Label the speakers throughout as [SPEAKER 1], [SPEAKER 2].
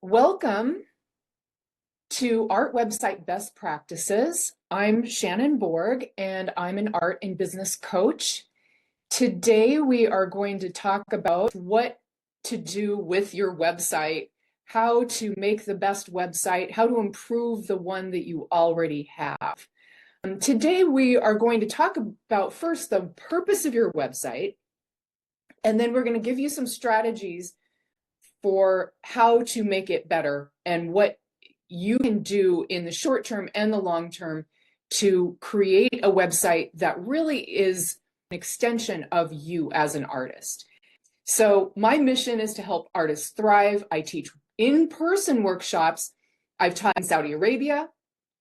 [SPEAKER 1] Welcome to Art Website Best Practices. I'm Shannon Borg, and I'm an art and business coach. Today, we are going to talk about what to do with your website, how to make the best website, how to improve the one that you already have. Today, we are going to talk about first the purpose of your website, and then we're going to give you some strategies for how to make it better and what you can do in the short term and the long term to create a website that really is an extension of you as an artist. So my mission is to help artists thrive. I teach in-person workshops. I've taught in Saudi Arabia.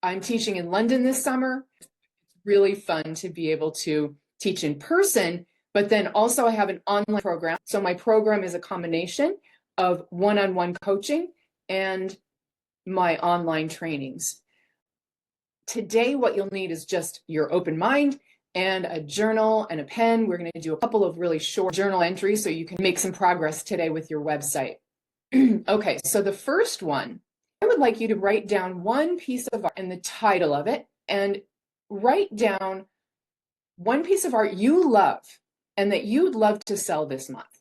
[SPEAKER 1] I'm teaching in London this summer. It's really fun to be able to teach in person, but then also I have an online program. So my program is a combination of one-on-one coaching and my online trainings. Today, what you'll need is just your open mind and a journal and a pen. We're going to do a couple of really short journal entries so you can make some progress today with your website. Okay, so the first one, I would like you to write down one piece of art and the title of it, and write down one piece of art you love and that you'd love to sell this month.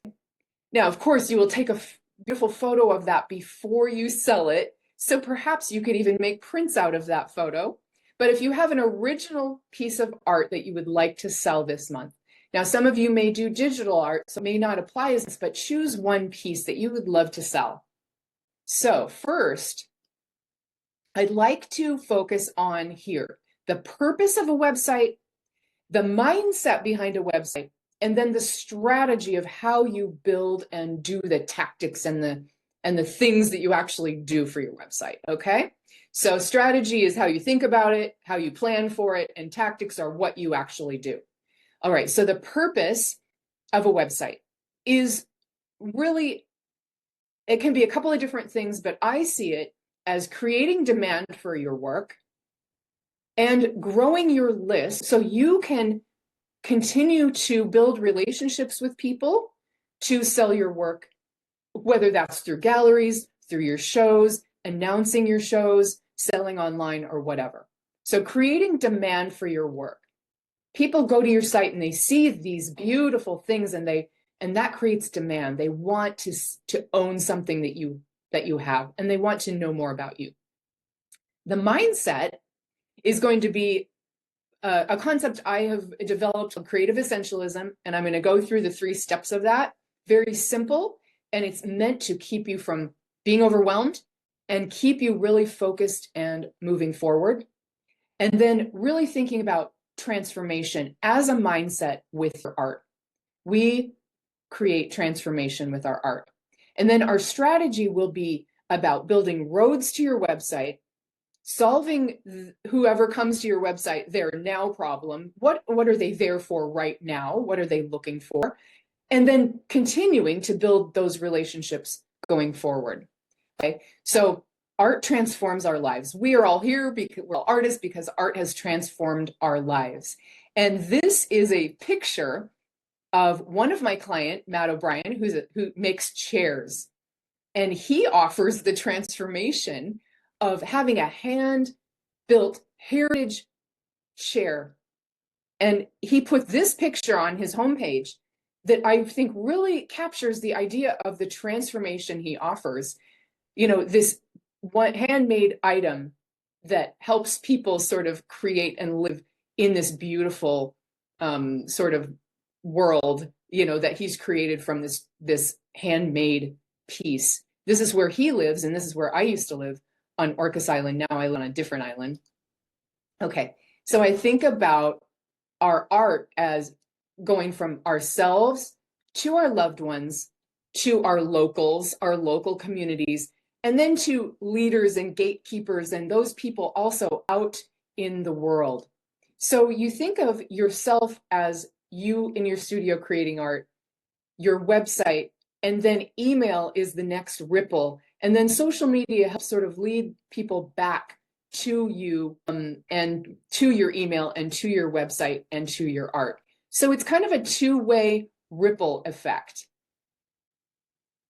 [SPEAKER 1] Now, of course, you will take a beautiful photo of that before you sell it. So perhaps you could even make prints out of that photo. But if you have an original piece of art that you would like to sell this month. Now, some of you may do digital art, so it may not apply as this, but choose one piece that you would love to sell. So first, I'd like to focus on here, the purpose of a website, the mindset behind a website, and then the strategy of how you build and do the tactics and the things that you actually do for your website, okay? So strategy is how you think about it, how you plan for it, and tactics are what you actually do. All right, so the purpose of a website is really, it can be a couple of different things, but I see it as creating demand for your work and growing your list so you can continue to build relationships with people to sell your work, whether that's through galleries, through your shows, announcing your shows, selling online, or whatever. So creating demand for your work. People go to your site and they see these beautiful things and that creates demand. They want to own something that you have, and they want to know more about you. The mindset is going to be a concept I have developed called creative essentialism, and I'm going to go through the 3 steps of that. Very simple, and it's meant to keep you from being overwhelmed and keep you really focused and moving forward. And then really thinking about transformation as a mindset with your art. We create transformation with our art. And then our strategy will be about building roads to your website, solving whoever comes to your website their now problem. What are they there for right now? What are they looking for? And then continuing to build those relationships going forward. Okay, so art transforms our lives. We are all here because we're all artists because art has transformed our lives. And this is a picture of one of my client, Matt O'Brien, who makes chairs. And he offers the transformation of having a hand-built heritage chair. And he put this picture on his homepage that I think really captures the idea of the transformation he offers. You know, this one handmade item that helps people sort of create and live in this beautiful sort of world, you know, that he's created from this handmade piece. This is where he lives, and this is where I used to live on Orcas Island. Now I live on a different island. Okay, so I think about our art as going from ourselves to our loved ones, to our locals, our local communities, and then to leaders and gatekeepers and those people also out in the world. So you think of yourself as you in your studio creating art, your website, and then email is the next ripple. And then social media helps sort of lead people back to you and to your email and to your website and to your art. So it's kind of a two-way ripple effect.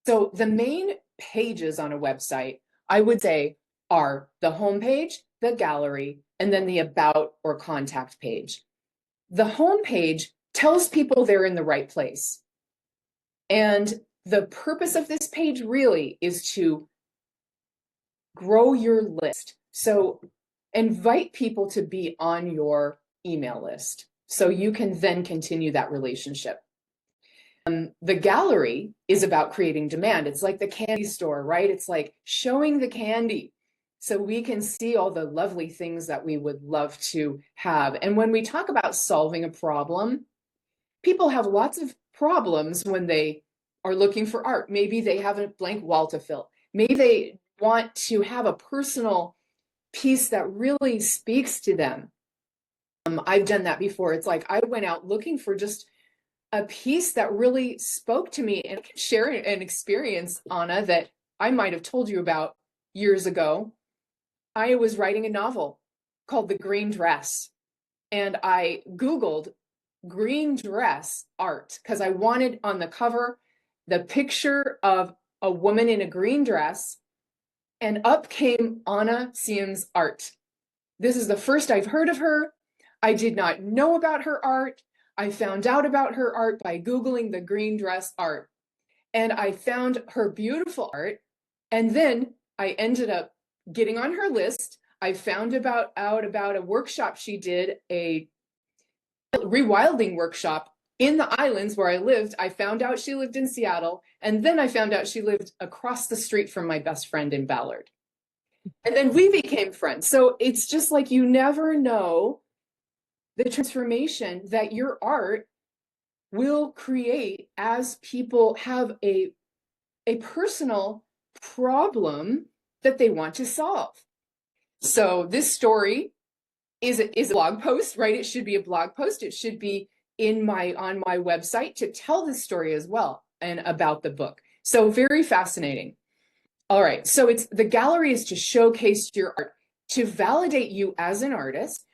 [SPEAKER 1] So the main pages on a website, I would say, are the homepage, the gallery, and then the about or contact page. The homepage tells people they're in the right place. And the purpose of this page really is to grow your list. So invite people to be on your email list so you can then continue that relationship. The gallery is about creating demand. It's like the candy store, right? It's like showing the candy so we can see all the lovely things that we would love to have. And when we talk about solving a problem, people have lots of problems when they are looking for art. Maybe they have a blank wall to fill. Maybe they want to have a personal piece that really speaks to them. I've done that before. It's like I went out looking for just a piece that really spoke to me, and I can share an experience, Anna, that I might have told you about years ago. I was writing a novel called The Green Dress, and I Googled green dress art because I wanted on the cover the picture of a woman in a green dress, and up came Anna Siem's art. This is the first I've heard of her. I did not know about her art. I found out about her art by Googling the green dress art. And I found her beautiful art. And then I ended up getting on her list. I found out about a workshop she did, a rewilding workshop in the islands where I lived. I found out she lived in Seattle. And then I found out she lived across the street from my best friend in Ballard. And then we became friends. So it's just like you never know the transformation that your art will create as people have a personal problem that they want to solve. So this story is a blog post, right? It should be a blog post. It should be on my website to tell this story as well and about the book. So very fascinating. All right. So the gallery is to showcase your art, to validate you as an artist,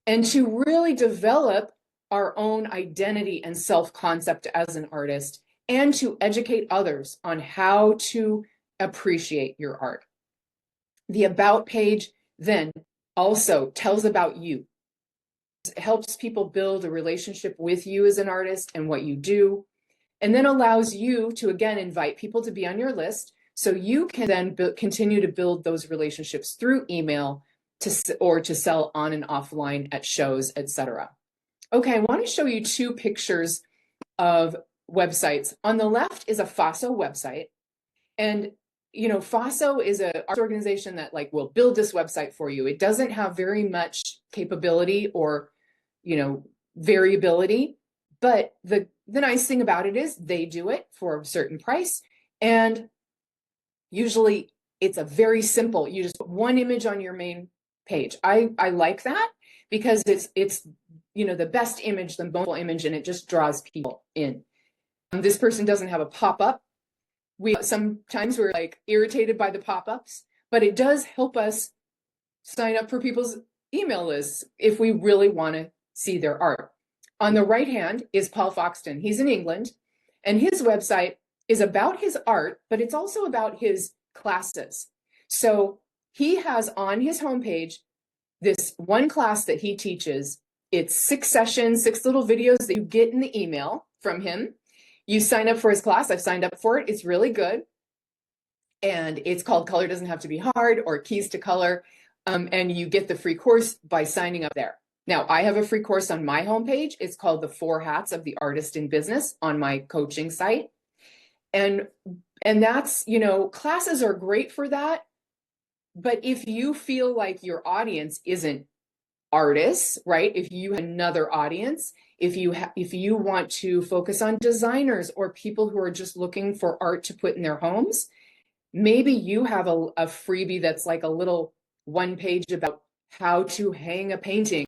[SPEAKER 1] and to really develop our own identity and self-concept as an artist, and to educate others on how to appreciate your art. The about page then also tells about you. It helps people build a relationship with you as an artist and what you do, and then allows you to, again, invite people to be on your list so you can then continue to build those relationships through email or to sell on and offline at shows, etc. Okay, I want to show you two pictures of websites. On the left is a FASO website. And, FASO is an arts organization that will build this website for you. It doesn't have very much capability or, variability. But the nice thing about it is they do it for a certain price. And usually it's a very simple, you just put one image on your main page. I like that because it's the best image, the most image, and it just draws people in. This person doesn't have a pop-up. Sometimes we're irritated by the pop-ups, but it does help us sign up for people's email lists if we really want to see their art. On the right hand is Paul Foxton. He's in England, and his website is about his art, but it's also about his classes. So he has on his homepage this one class that he teaches. It's 6 sessions, 6 little videos that you get in the email from him. You sign up for his class. I've signed up for it. It's really good. And it's called Color Doesn't Have to Be Hard, or Keys to Color. And you get the free course by signing up there. Now, I have a free course on my homepage. It's called The 4 Hats of the Artist in Business on my coaching site. And that's, classes are great for that. But if you feel like your audience isn't artists, right? If you have another audience, if you want to focus on designers or people who are just looking for art to put in their homes, maybe you have a freebie that's like a little one page about how to hang a painting.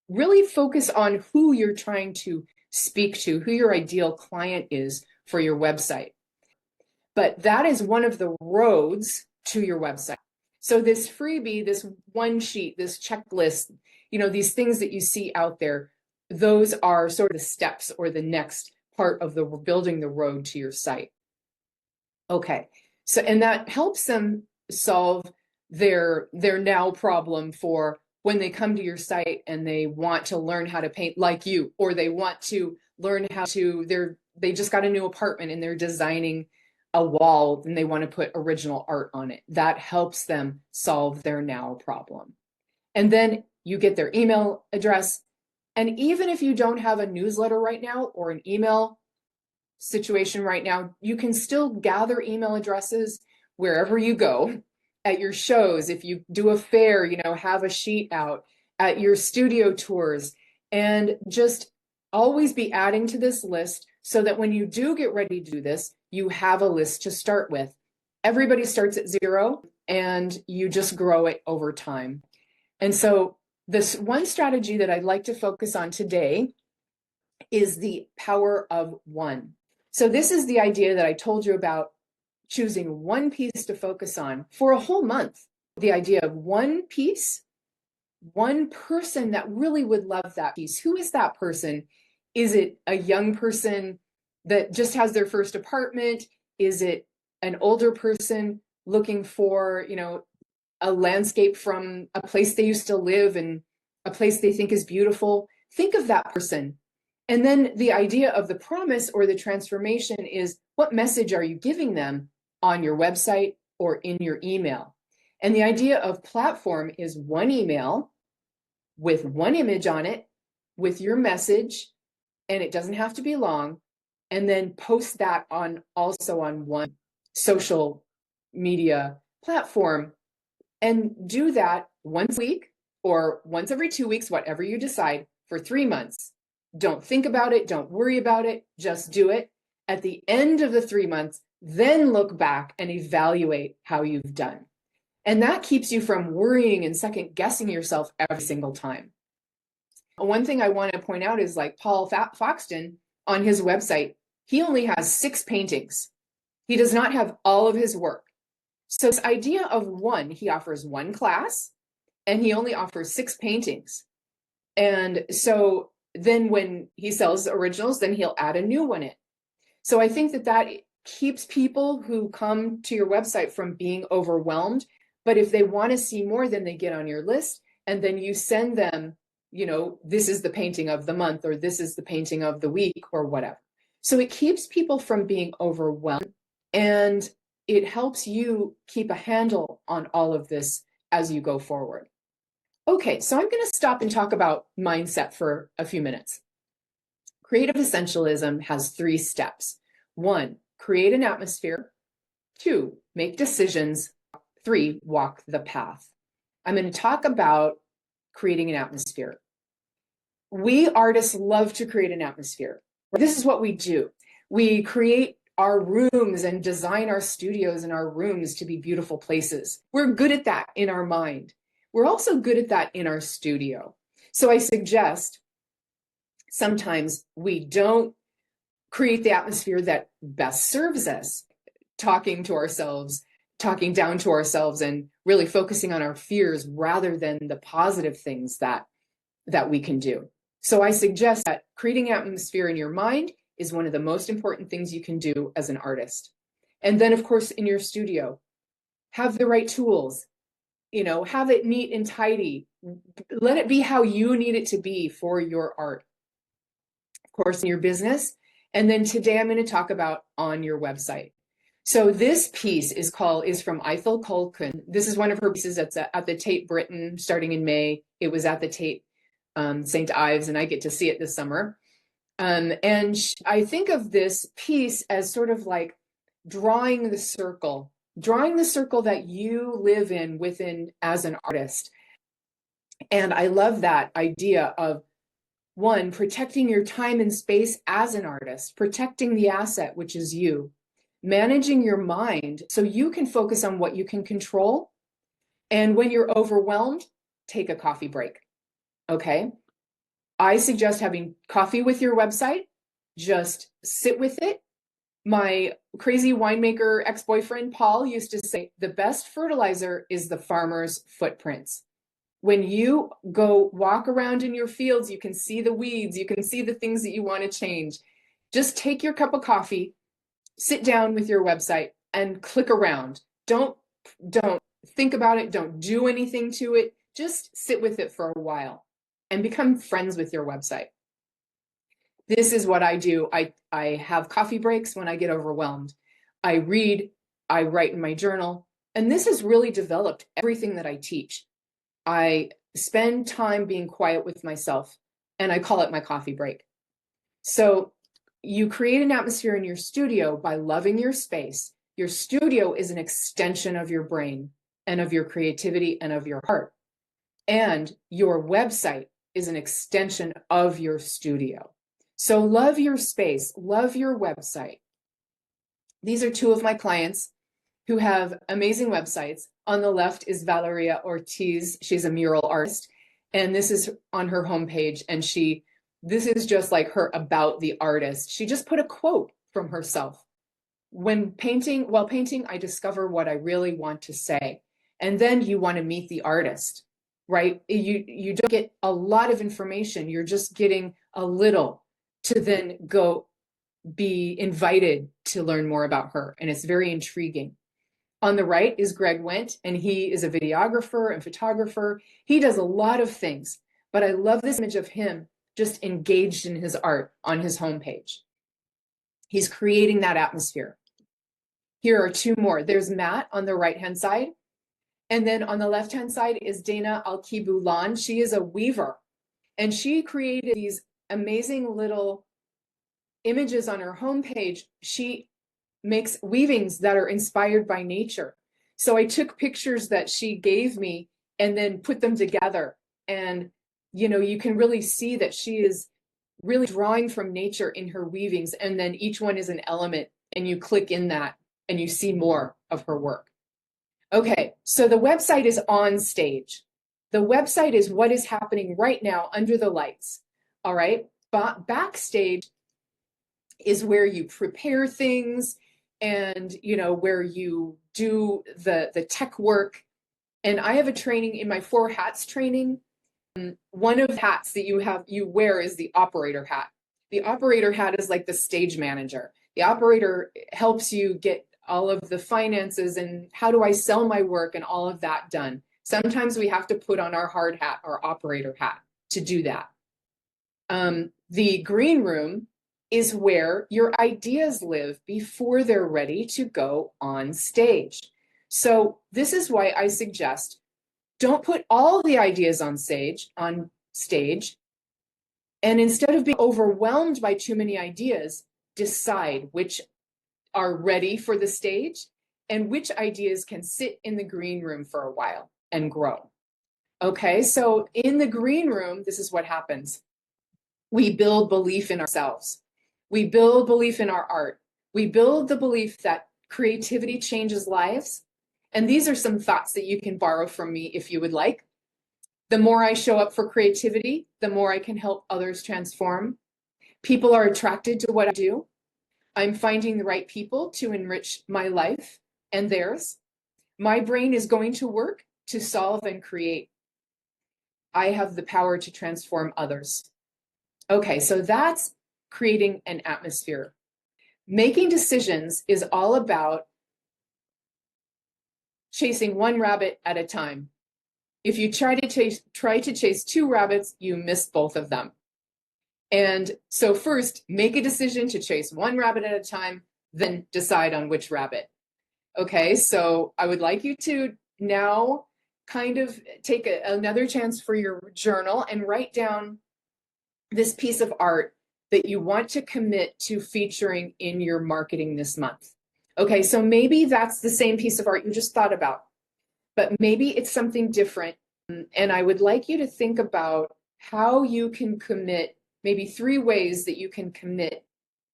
[SPEAKER 1] Really focus on who you're trying to speak to, who your ideal client is for your website. But that is one of the roads to your website. So this freebie, this one sheet, this checklist, these things that you see out there, those are sort of the steps or the next part of building the road to your site. Okay, So, and that helps them solve their now problem for when they come to your site and they want to learn how to paint like you, or they want to learn how to, they just got a new apartment and they're designing a wall and they want to put original art on it. That helps them solve their now problem. And then you get their email address. And even if you don't have a newsletter right now or an email situation right now, you can still gather email addresses wherever you go, at your shows, if you do a fair, have a sheet out, at your studio tours, and just always be adding to this list so that when you do get ready to do this, you have a list to start with. Everybody starts at 0 and you just grow it over time. And so this one strategy that I'd like to focus on today is the power of one. So this is the idea that I told you about, choosing one piece to focus on for a whole month. The idea of one piece, one person that really would love that piece. Who is that person? Is it a young person that just has their first apartment? Is it an older person looking for, a landscape from a place they used to live and a place they think is beautiful? Think of that person. And then the idea of the promise or the transformation is, what message are you giving them on your website or in your email? And the idea of platform is one email with one image on it, with your message, and it doesn't have to be long, and then post that also on one social media platform, and do that once a week or once every 2 weeks, whatever you decide, for 3 months. Don't think about it. Don't worry about it. Just do it. At the end of the 3 months, then look back and evaluate how you've done. And that keeps you from worrying and second guessing yourself every single time. One thing I want to point out is, like Paul Foxton on his website, he only has 6 paintings. He does not have all of his work. So this idea of one, he offers one class and he only offers 6 paintings. And so then when he sells originals, then he'll add a new one in. So I think that keeps people who come to your website from being overwhelmed. But if they want to see more, then they get on your list and then you send them, this is the painting of the month, or this is the painting of the week, or whatever. So it keeps people from being overwhelmed, and it helps you keep a handle on all of this as you go forward. Okay, so I'm going to stop and talk about mindset for a few minutes. Creative Essentialism has 3 steps. 1, create an atmosphere. 2, make decisions. 3, walk the path. I'm going to talk about creating an atmosphere. We artists love to create an atmosphere. This is what we do. We create our rooms and design our studios and our rooms to be beautiful places. We're good at that in our mind. We're also good at that in our studio. So I suggest sometimes we don't create the atmosphere that best serves us, talking to ourselves, talking down to ourselves, and really focusing on our fears rather than the positive things that we can do. So I suggest that creating atmosphere in your mind is one of the most important things you can do as an artist. And then, of course, in your studio, have the right tools, have it neat and tidy. Let it be how you need it to be for your art. Of course, in your business. And then today I'm going to talk about on your website. So this piece is from Ethel Culkin. This is one of her pieces that's at the Tate Britain starting in May. It was at the Tate St. Ives, and I get to see it this summer. And I think of this piece as sort of like drawing the circle that you live within as an artist. And I love that idea of, 1, protecting your time and space as an artist, protecting the asset, which is you, managing your mind so you can focus on what you can control. And when you're overwhelmed, take a coffee break. Okay. I suggest having coffee with your website. Just sit with it. My crazy winemaker ex-boyfriend, Paul, used to say, the best fertilizer is the farmer's footprints. When you go walk around in your fields, you can see the weeds, you can see the things that you want to change. Just take your cup of coffee, sit down with your website, and click around. Don't think about it. Don't do anything to it. Just sit with it for a while and become friends with your website. This is what I do. I have coffee breaks when I get overwhelmed. I read, I write in my journal, and this has really developed everything that I teach. I spend time being quiet with myself, and I call it my coffee break. So you create an atmosphere in your studio by loving your space. Your studio is an extension of your brain and of your creativity and of your heart. And your website is an extension of your studio. So love your space, love your website. These are two of my clients who have amazing websites. On the left is Valeria Ortiz. She's a mural artist. And this is on her homepage. And this is just like her about the artist. She just put a quote from herself. While painting, I discover what I really want to say. And then you want to meet the artist, right? You don't get a lot of information. You're just getting a little to then go be invited to learn more about her. And it's very intriguing. On the right is Greg Wendt, and he is a videographer and photographer. He does a lot of things, but I love this image of him just engaged in his art on his homepage. He's creating that atmosphere. Here are two more. There's Matt on the right-hand side. And then on the left-hand side is Dana Alkibulan. She is a weaver, and she created these amazing little images on her homepage. She makes weavings that are inspired by nature. So I took pictures that she gave me and then put them together. And, you can really see that she is really drawing from nature in her weavings. And then each one is an element, and you click in that and you see more of her work. Okay, so the website is on stage. The website is what is happening right now under the lights. All right, backstage is where you prepare things and where you do the tech work. And I have a training in my 4 hats training. One of the hats that you wear is the operator hat. The operator hat is like the stage manager. The operator helps you get all of the finances and how do I sell my work and all of that done. Sometimes we have to put on our hard hat, our operator hat, to do that. The green room is where your ideas live before they're ready to go on stage. So this is why I suggest don't put all the ideas on stage. And instead of being overwhelmed by too many ideas, decide which are ready for the stage and which ideas can sit in the green room for a while and grow. Okay, so in the green room, this is what happens. We build belief in ourselves. We build belief in our art. We build the belief that creativity changes lives. And these are some thoughts that you can borrow from me if you would like. The more I show up for creativity, the more I can help others transform. People are attracted to what I do. I'm finding the right people to enrich my life and theirs. My brain is going to work to solve and create. I have the power to transform others. Okay, so that's creating an atmosphere. Making decisions is all about chasing one rabbit at a time. If you try to chase 2 rabbits, you miss both of them. And so first, make a decision to chase 1 rabbit at a time, then decide on which rabbit. Okay, so I would like you to now kind of take another chance for your journal and write down this piece of art that you want to commit to featuring in your marketing this month. Okay, so maybe that's the same piece of art you just thought about, but maybe it's something different. And I would like you to think about how you can commit, maybe 3 ways that you can commit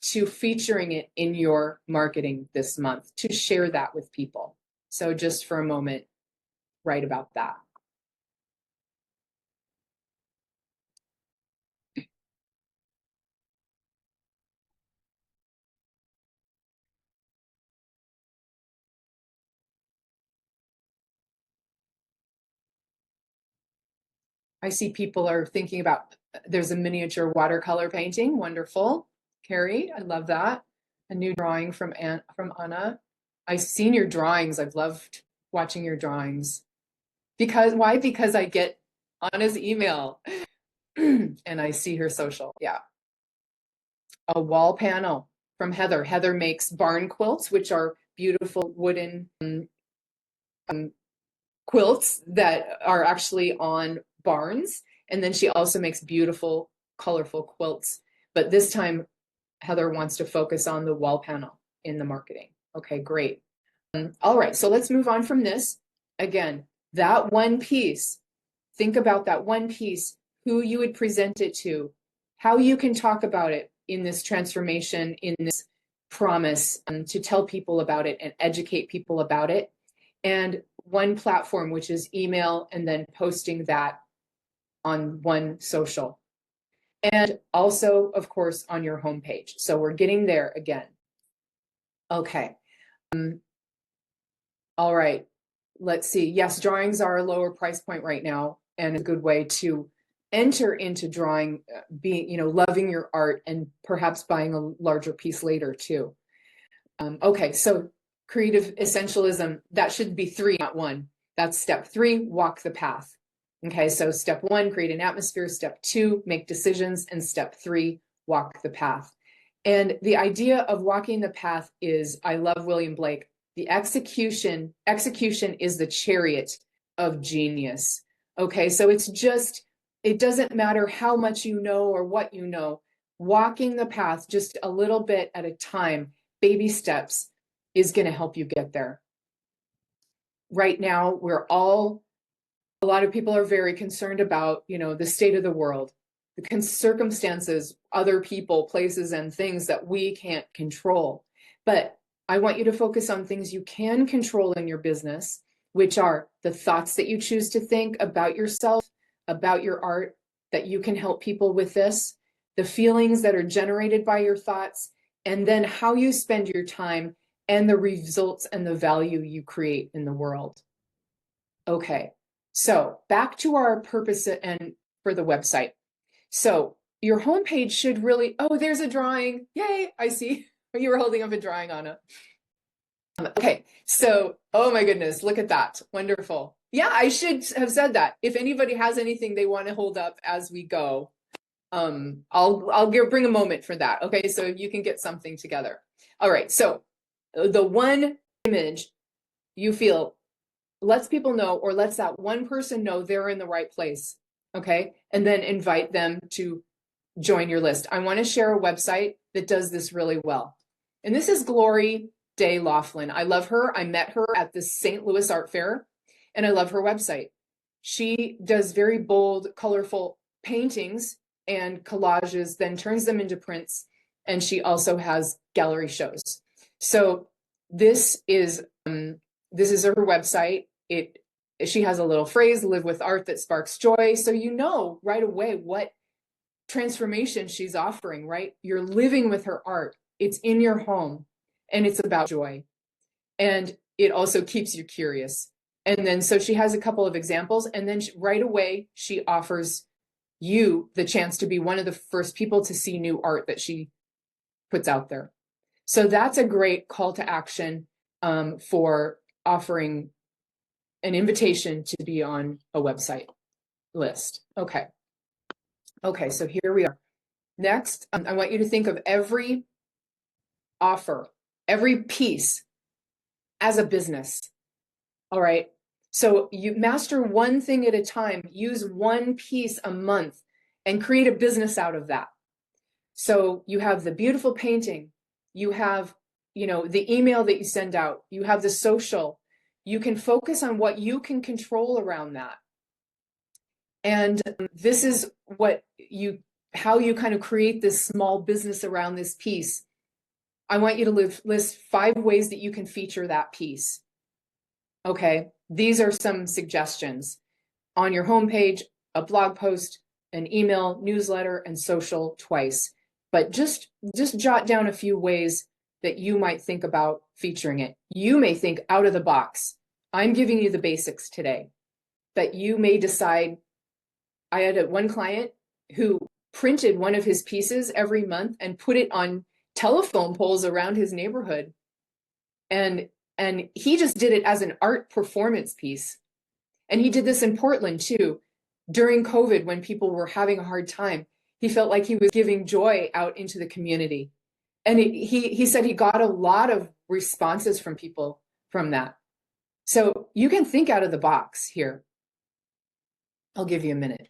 [SPEAKER 1] to featuring it in your marketing this month, to share that with people. So just for a moment, write about that. I see people are thinking about, there's a miniature watercolor painting. Wonderful. Carrie, I love that. A new drawing from Anna. I've seen your drawings. I've loved watching your drawings. Why? Because I get on his email and I see her social. Yeah. A wall panel from Heather. Heather makes barn quilts, which are beautiful wooden quilts that are actually on barns. And then she also makes beautiful, colorful quilts. But this time, Heather wants to focus on the wall panel in the marketing. Okay, great. All right, so let's move on from this. Again, that one piece, think about that one piece, who you would present it to, how you can talk about it in this transformation, in this promise, to tell people about it and educate people about it. And one platform, which is email, and then posting that on one social. And also, of course, on your homepage. So we're getting there again. Okay. All right. Let's see. Yes, drawings are a lower price point right now, and a good way to enter into drawing, being, loving your art and perhaps buying a larger piece later too. Okay, so creative essentialism, that should be 3, not 1. That's step 3, walk the path. Okay, so step 1, create an atmosphere. Step 2, make decisions. And step 3, walk the path. And the idea of walking the path is, I love William Blake, the execution is the chariot of genius. Okay, so it doesn't matter how much you know or what you know, walking the path just a little bit at a time, baby steps, is going to help you get there. Right now, a lot of people are very concerned about, the state of the world, the circumstances, other people, places, and things that we can't control. But I want you to focus on things you can control in your business, which are the thoughts that you choose to think about yourself, about your art, that you can help people with this, the feelings that are generated by your thoughts, and then how you spend your time and the results and the value you create in the world. Okay, so back to our purpose and for the website. So your homepage should really, oh, there's a drawing. Yay, I see you were holding up a drawing, Anna. Okay, so, oh my goodness, look at that. Wonderful. Yeah, I should have said that. If anybody has anything they want to hold up as we go, I'll bring a moment for that. Okay, so you can get something together. All right, so the one image you feel lets people know, or lets that one person know they're in the right place. Okay, and then invite them to join your list. I want to share a website that does this really well. And this is Glory Day Laughlin. I love her. I met her at the St. Louis Art Fair, and I love her website. She does very bold, colorful paintings and collages, then turns them into prints, and she also has gallery shows. So this is her website. She has a little phrase, live with art that sparks joy. So you know right away what transformation she's offering, right? You're living with her art. It's in your home and it's about joy. And it also keeps you curious. And then, so she has a couple of examples, and then right away, she offers you the chance to be one of the first people to see new art that she puts out there. So that's a great call to action for offering an invitation to be on a website list. Okay. Okay, so here we are. Next, I want you to think of every offer, every piece as a business. All right. So you master one thing at a time, use one piece a month and create a business out of that. So you have the beautiful painting, you have, the email that you send out, you have the social, you can focus on what you can control around that. And this is how you kind of create this small business around this piece. I want you to list 5 ways that you can feature that piece. Okay, these are some suggestions. On your homepage, a blog post, an email, newsletter, and social twice. But just jot down a few ways that you might think about featuring it. You may think out of the box. I'm giving you the basics today. But you may decide. I had one client who printed one of his pieces every month and put it on telephone poles around his neighborhood. And And he just did it as an art performance piece. And he did this in Portland too. During COVID, when people were having a hard time, he felt like he was giving joy out into the community. And he said he got a lot of responses from people from that. So you can think out of the box here. I'll give you a minute.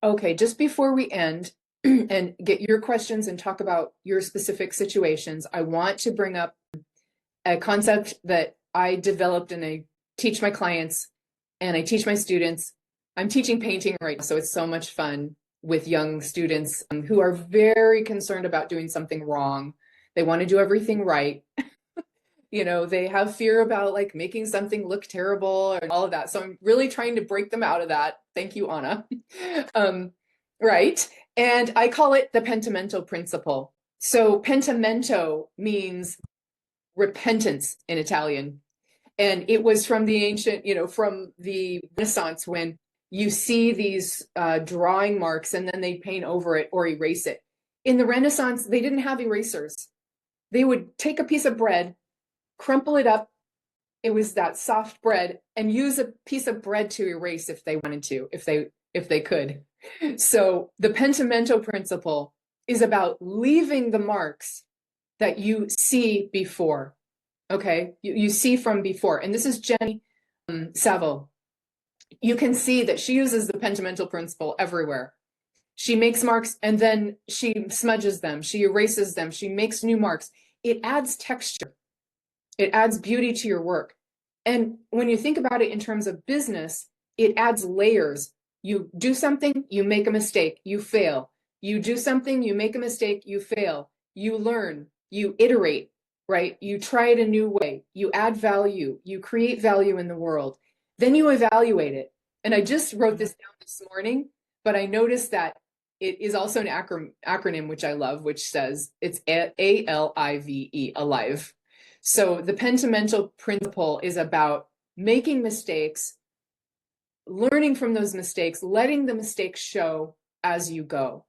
[SPEAKER 1] Okay, just before we end and get your questions and talk about your specific situations, I want to bring up a concept that I developed and I teach my clients and I teach my students. I'm teaching painting right now, so it's so much fun with young students who are very concerned about doing something wrong. They want to do everything right. You know, they have fear about like making something look terrible and all of that. So I'm really trying to break them out of that. Thank you, Anna. Right. And I call it the pentimento principle. So pentimento means repentance in Italian. And it was from the ancient, you know, from the Renaissance when you see these drawing marks and then they paint over it or erase it. In the Renaissance, they didn't have erasers. They would take a piece of bread, crumple it up. It was that soft bread, and use a piece of bread to erase if they wanted to, if they could. So the pentimento principle is about leaving the marks that you see before. Okay, you see from before. And this is Jenny Saville. You can see that she uses the pentimento principle everywhere. She makes marks and then she smudges them, she erases them, she makes new marks. It adds texture. It adds beauty to your work. And when you think about it in terms of business, it adds layers. You do something, you make a mistake, you fail. You do something, you make a mistake, you fail. You learn, you iterate, right? You try it a new way. You add value, you create value in the world. Then you evaluate it. And I just wrote this down this morning, but I noticed that it is also an acronym, which I love, which says it's ALIVE, alive. So the pentimento principle is about making mistakes, learning from those mistakes, letting the mistakes show as you go.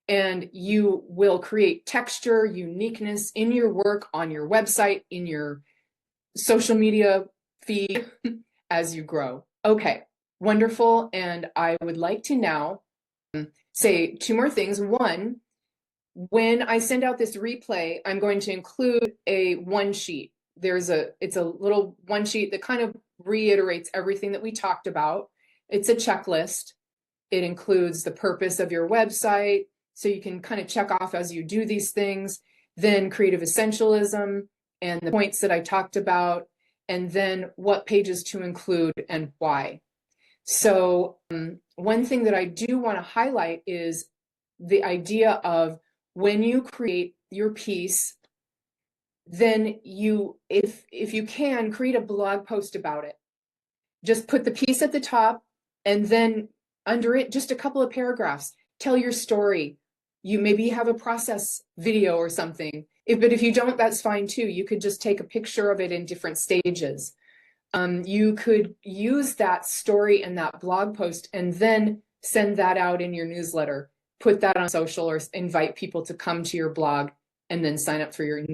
[SPEAKER 1] And you will create texture, uniqueness in your work, on your website, in your social media feed as you grow. Okay, wonderful. And I would like to now say two more things. One, when I send out this replay, I'm going to include a one sheet. It's a little one sheet that kind of reiterates everything that we talked about. It's a checklist. It includes the purpose of your website, so you can kind of check off as you do these things, then creative essentialism and the points that I talked about, and then what pages to include and why. So one thing that I do want to highlight is the idea of when you create your piece, then if you can, create a blog post about it. Just put the piece at the top and then under it, just a couple of paragraphs. Tell your story. You maybe have a process video or something. But if you don't, that's fine too. You could just take a picture of it in different stages. You could use that story and that blog post and then send that out in your newsletter. Put that on social or invite people to come to your blog and then sign up for your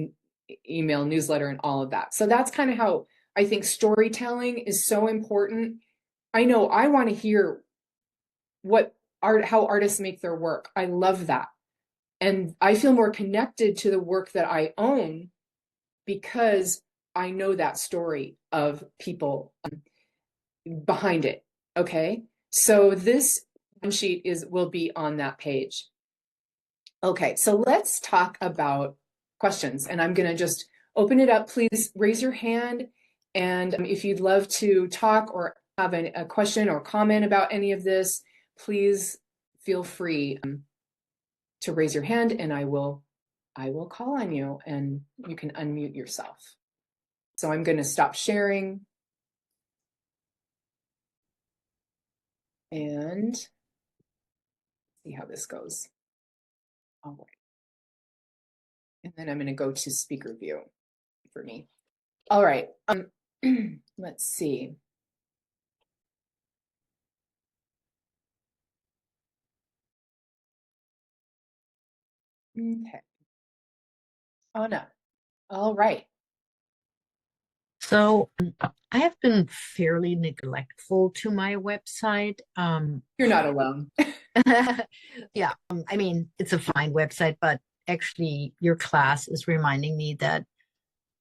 [SPEAKER 1] email newsletter and all of that. So that's kind of how I think storytelling is so important. I know I want to hear how artists make their work. I love that. And I feel more connected to the work that I own because I know that story of people behind it. Okay. So this one sheet will be on that page. Okay. So let's talk about questions, and I'm going to just open it up. Please raise your hand. And if you'd love to talk or have a question or comment about any of this, please feel free to raise your hand and I will call on you and you can unmute yourself. So I'm going to stop sharing. And see how this goes. All right. And then I'm going to go to speaker view for me. All right. Let's see. Okay. Anna. All right.
[SPEAKER 2] So I have been fairly neglectful to my website.
[SPEAKER 1] You're not alone.
[SPEAKER 2] Yeah, I mean, it's a fine website, but actually your class is reminding me that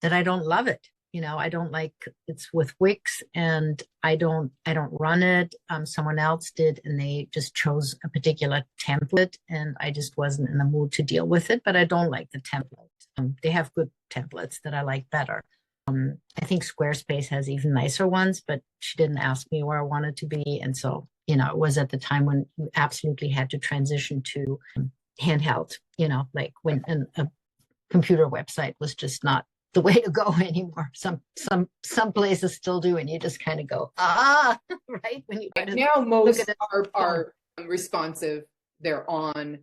[SPEAKER 2] I don't love it. You know, I don't like it's with Wix and I don't run it. Someone else did and they just chose a particular template and I just wasn't in the mood to deal with it, but I don't like the template. They have good templates that I like better. I think Squarespace has even nicer ones, but she didn't ask me where I wanted to be. And so, you know, it was at the time when you absolutely had to transition to handheld, you know, like when a computer website was just not the way to go anymore. Some places still do, and you just kind of go, right? When you
[SPEAKER 1] now
[SPEAKER 2] look
[SPEAKER 1] most
[SPEAKER 2] at it.
[SPEAKER 1] are responsive. They're on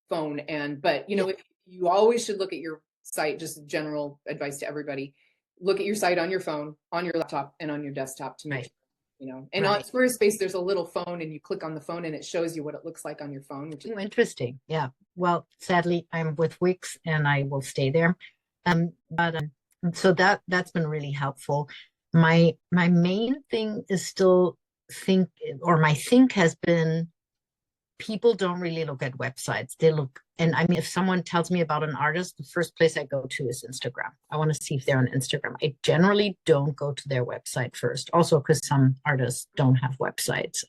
[SPEAKER 1] phone but you know, if you always should look at your site, just general advice to everybody, look at your site on your phone, on your laptop, and on your desktop to make sure, you know. And on Squarespace, there's a little phone and you click on the phone and it shows you what it looks like on your phone, which is
[SPEAKER 2] interesting. Yeah. Well, sadly, I'm with Wix and I will stay there. But so that's been really helpful. My main thing is still think, or my think has been people don't really look at websites. They look, and I mean, if someone tells me about an artist, the first place I go to is Instagram. I want to see if they're on Instagram. I generally don't go to their website first, also because some artists don't have websites.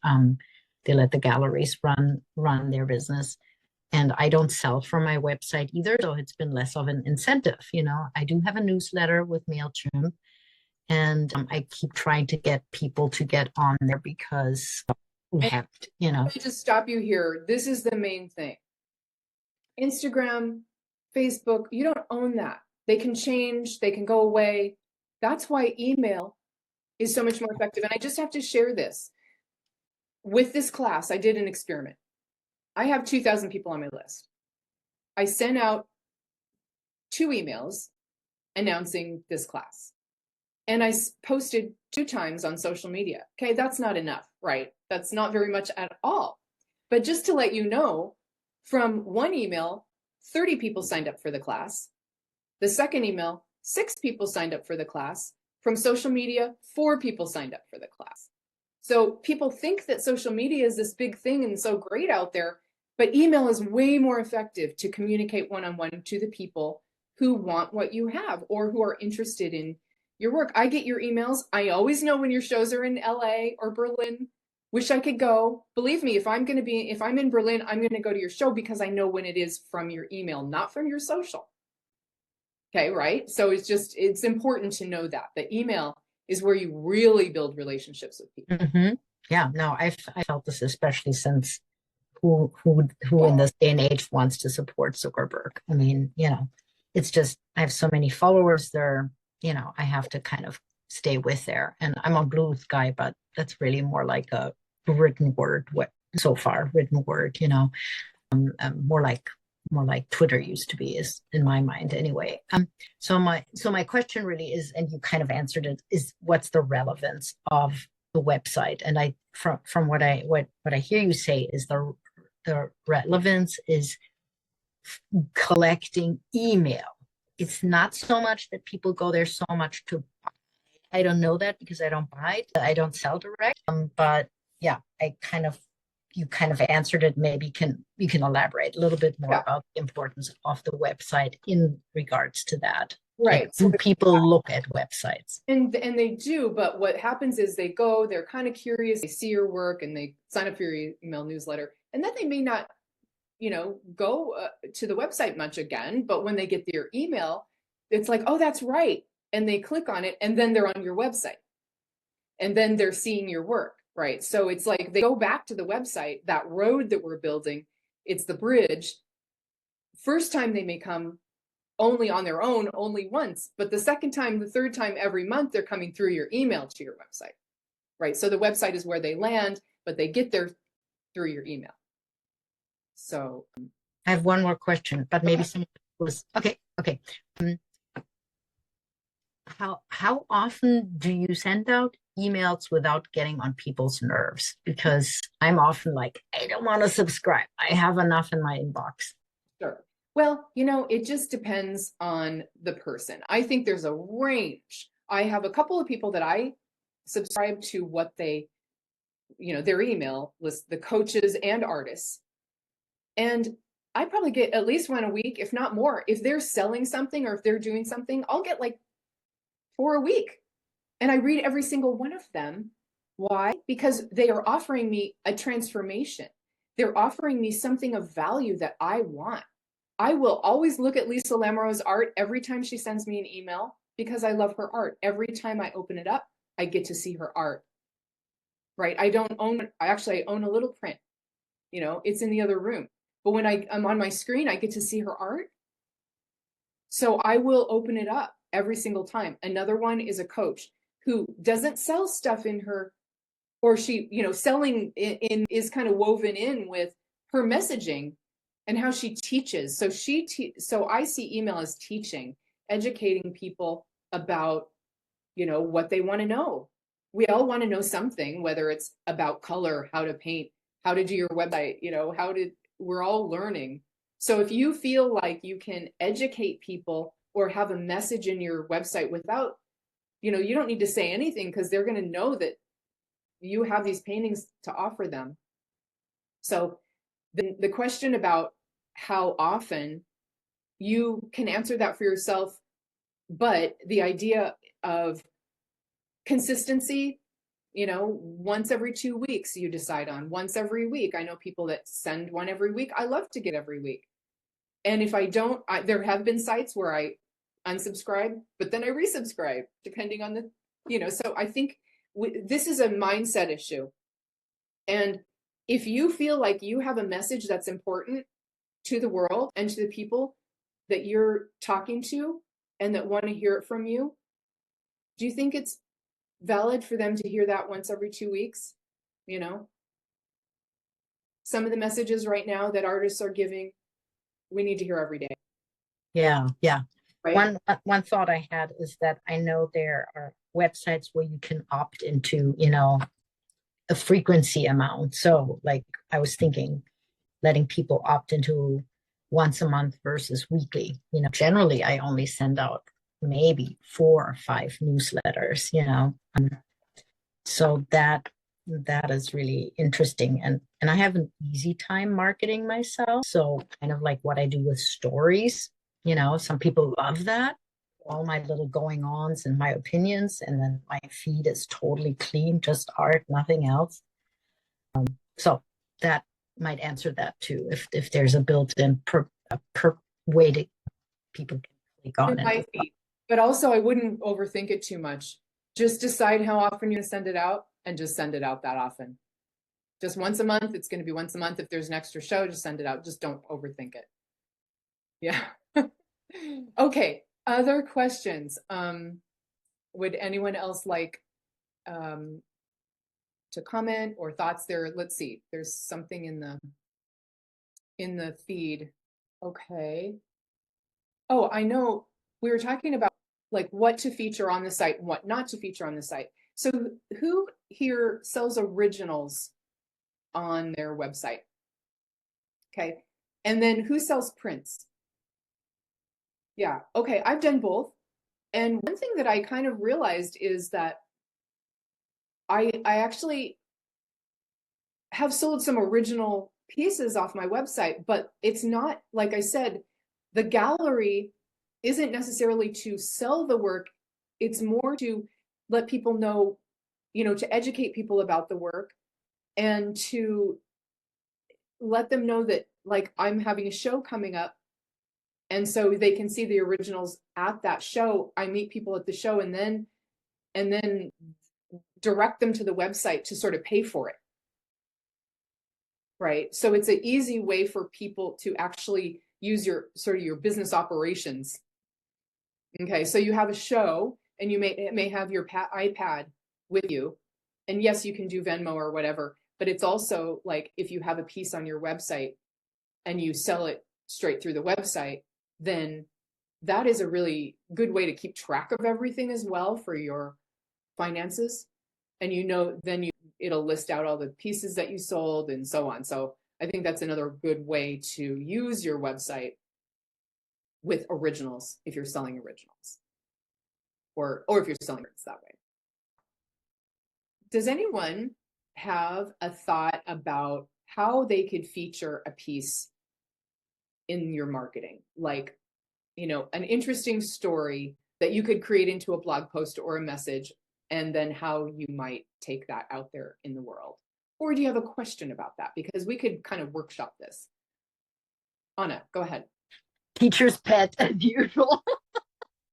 [SPEAKER 2] They let the galleries run their business. And I don't sell from my website either, so it's been less of an incentive. You know, I do have a newsletter with MailChimp, and I keep trying to get people to get on there because we have to, you know.
[SPEAKER 1] Let me just stop you here. This is the main thing. Instagram, Facebook, you don't own that. They can change, they can go away. That's why email is so much more effective. And I just have to share this. With this class, I did an experiment. I have 2,000 people on my list. I sent out 2 emails announcing this class. And I posted 2 times on social media. Okay, that's not enough, right? That's not very much at all. But just to let you know, from one email, 30 people signed up for the class. The second email, 6 people signed up for the class. From social media, 4 people signed up for the class. So people think that social media is this big thing and so great out there, but email is way more effective to communicate one-on-one to the people who want what you have or who are interested in your work. I get your emails. I always know when your shows are in LA or Berlin. Wish I could go. Believe me, if I'm in Berlin, I'm going to go to your show because I know when it is from your email, not from your social. Okay, right? So it's important to know that email is where you really build relationships with people.
[SPEAKER 2] Mm-hmm. Yeah, no, I felt this especially since who in this day and age wants to support Zuckerberg? I mean, you know, it's just I have so many followers there, you know, I have to kind of stay with there. And I'm on Blue Sky, but that's really more like a written word, what so far, written word, you know, more like Twitter used to be, is in my mind anyway. So my question really is, and you kind of answered it, is what's the relevance of the website? And I from what I hear you say is the relevance is collecting email. It's not so much that people go there so much to buy. I don't know that because I don't buy it. I don't sell direct. But yeah, you kind of answered it. Maybe you can elaborate a little bit more about the importance of the website in regards to that.
[SPEAKER 1] Right.
[SPEAKER 2] Like, do people look at websites?
[SPEAKER 1] And they do, but what happens is they go, they're kind of curious, they see your work and they sign up for your email newsletter. And then they may not, you know, go to the website much again, but when they get their email, it's like, oh, that's right. And they click on it and then they're on your website. And then they're seeing your work, right? So it's like they go back to the website, that road that we're building, it's the bridge. First time they may come only on their own, only once, but the second time, the third time, every month, they're coming through your email to your website, right? So the website is where they land, but they get there through your email. So
[SPEAKER 2] I have one more question, but maybe
[SPEAKER 1] okay.
[SPEAKER 2] someone was okay. Okay. Um, how often do you send out emails without getting on people's nerves? Because I'm often like, I don't want to subscribe. I have enough in my inbox.
[SPEAKER 1] Sure. Well, it just depends on the person. I think there's a range. I have a couple of people that I subscribe to what they, their email list, the coaches and artists. And I probably get at least one a week, if not more. If they're selling something or if they're doing something, I'll get like 4 a week. And I read every single one of them. Why? Because they are offering me a transformation. They're offering me something of value that I want. I will always look at Lisa Lamoureux's art every time she sends me an email because I love her art. Every time I open it up, I get to see her art. Right? I own a little print. It's in the other room. But when I'm on my screen, I get to see her art. So I will open it up every single time. Another one is a coach who doesn't sell stuff in her, or she, selling in is kind of woven in with her messaging and how she teaches. So so I see email as teaching, educating people about, what they want to know. We all want to know something, whether it's about color, how to paint, how to do your website, we're all learning. So if you feel like you can educate people or have a message in your website without, you don't need to say anything because they're going to know that you have these paintings to offer them. So the question about how often, you can answer that for yourself, but the idea of consistency, once every 2 weeks you decide on, once every week. I know people that send one every week. I love to get every week. And if I don't, there have been sites where I unsubscribe, but then I resubscribe depending on so I think this is a mindset issue. And if you feel like you have a message that's important to the world and to the people that you're talking to and that want to hear it from you, do you think it's valid for them to hear that once every 2 weeks? Some of the messages right now that artists are giving, we need to hear every day.
[SPEAKER 2] Yeah, yeah.
[SPEAKER 1] Right.
[SPEAKER 2] One thought I had is that I know there are websites where you can opt into, a frequency amount. So like I was thinking letting people opt into once a month versus weekly. Generally I only send out maybe 4 or 5 newsletters, so that is really interesting. And I have an easy time marketing myself. So kind of like what I do with stories, some people love that. All my little going ons and my opinions, and then my feed is totally clean, just art, nothing else. So that might answer that too, if there's a built-in per way to people can click on
[SPEAKER 1] In my
[SPEAKER 2] it.
[SPEAKER 1] feed. But also, I wouldn't overthink it too much. Just decide how often you're going to send it out and just send it out that often. Just once a month, it's going to be once a month. If there's an extra show, just send it out. Just don't overthink it. Yeah. Okay. Other questions? Would anyone else like to comment or thoughts there? Let's see. There's something in the feed. Okay. Oh, I know we were talking about like what to feature on the site and what not to feature on the site. So who here sells originals on their website? Okay. And then who sells prints? Yeah. Okay. I've done both. And one thing that I kind of realized is that I actually have sold some original pieces off my website, but it's not, like I said, the gallery isn't necessarily to sell the work. It's more to let people know, to educate people about the work and to let them know that like I'm having a show coming up. And so they can see the originals at that show. I meet people at the show and then direct them to the website to sort of pay for it. Right. So it's an easy way for people to actually use your sort of your business operations. Okay. So you have a show and you may have your iPad with you. And yes, you can do Venmo or whatever, but it's also like if you have a piece on your website and you sell it straight through the website, then that is a really good way to keep track of everything as well for your finances. And then it'll list out all the pieces that you sold and so on. So I think that's another good way to use your website with originals if you're selling originals, or if you're selling it that way. Does anyone have a thought about how they could feature a piece in your marketing? Like, an interesting story that you could create into a blog post or a message, and then how you might take that out there in the world. Or do you have a question about that? Because we could kind of workshop this. Anna, go ahead.
[SPEAKER 2] Teacher's pet as usual.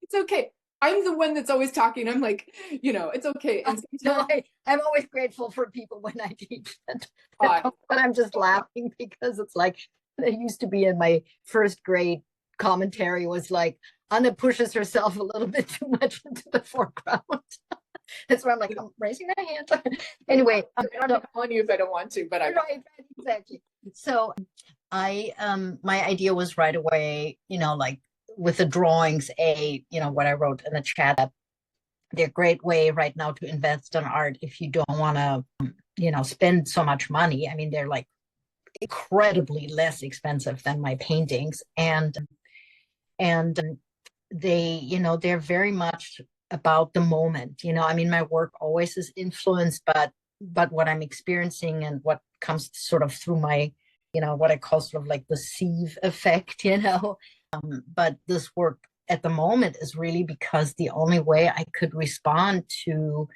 [SPEAKER 1] It's okay. I'm the one that's always talking. I'm like, it's okay. And
[SPEAKER 2] No, I'm always grateful for people when I teach it. But I'm just laughing because it's like, it used to be in my first grade commentary was like, Anna pushes herself a little bit too much into the foreground. That's why I'm like, I'm raising my hand. Anyway,
[SPEAKER 1] I'm not calling you if I don't want to, but I
[SPEAKER 2] right, exactly. So my idea was right away, like with the drawings, what I wrote in the chat, that they're a great way right now to invest in art if you don't want to, spend so much money. I mean, they're like incredibly less expensive than my paintings, and they're very much about the moment. I mean, my work always is influenced, but what I'm experiencing and what comes sort of through my, what I call sort of like the sieve effect, but this work at the moment is really because the only way I could respond to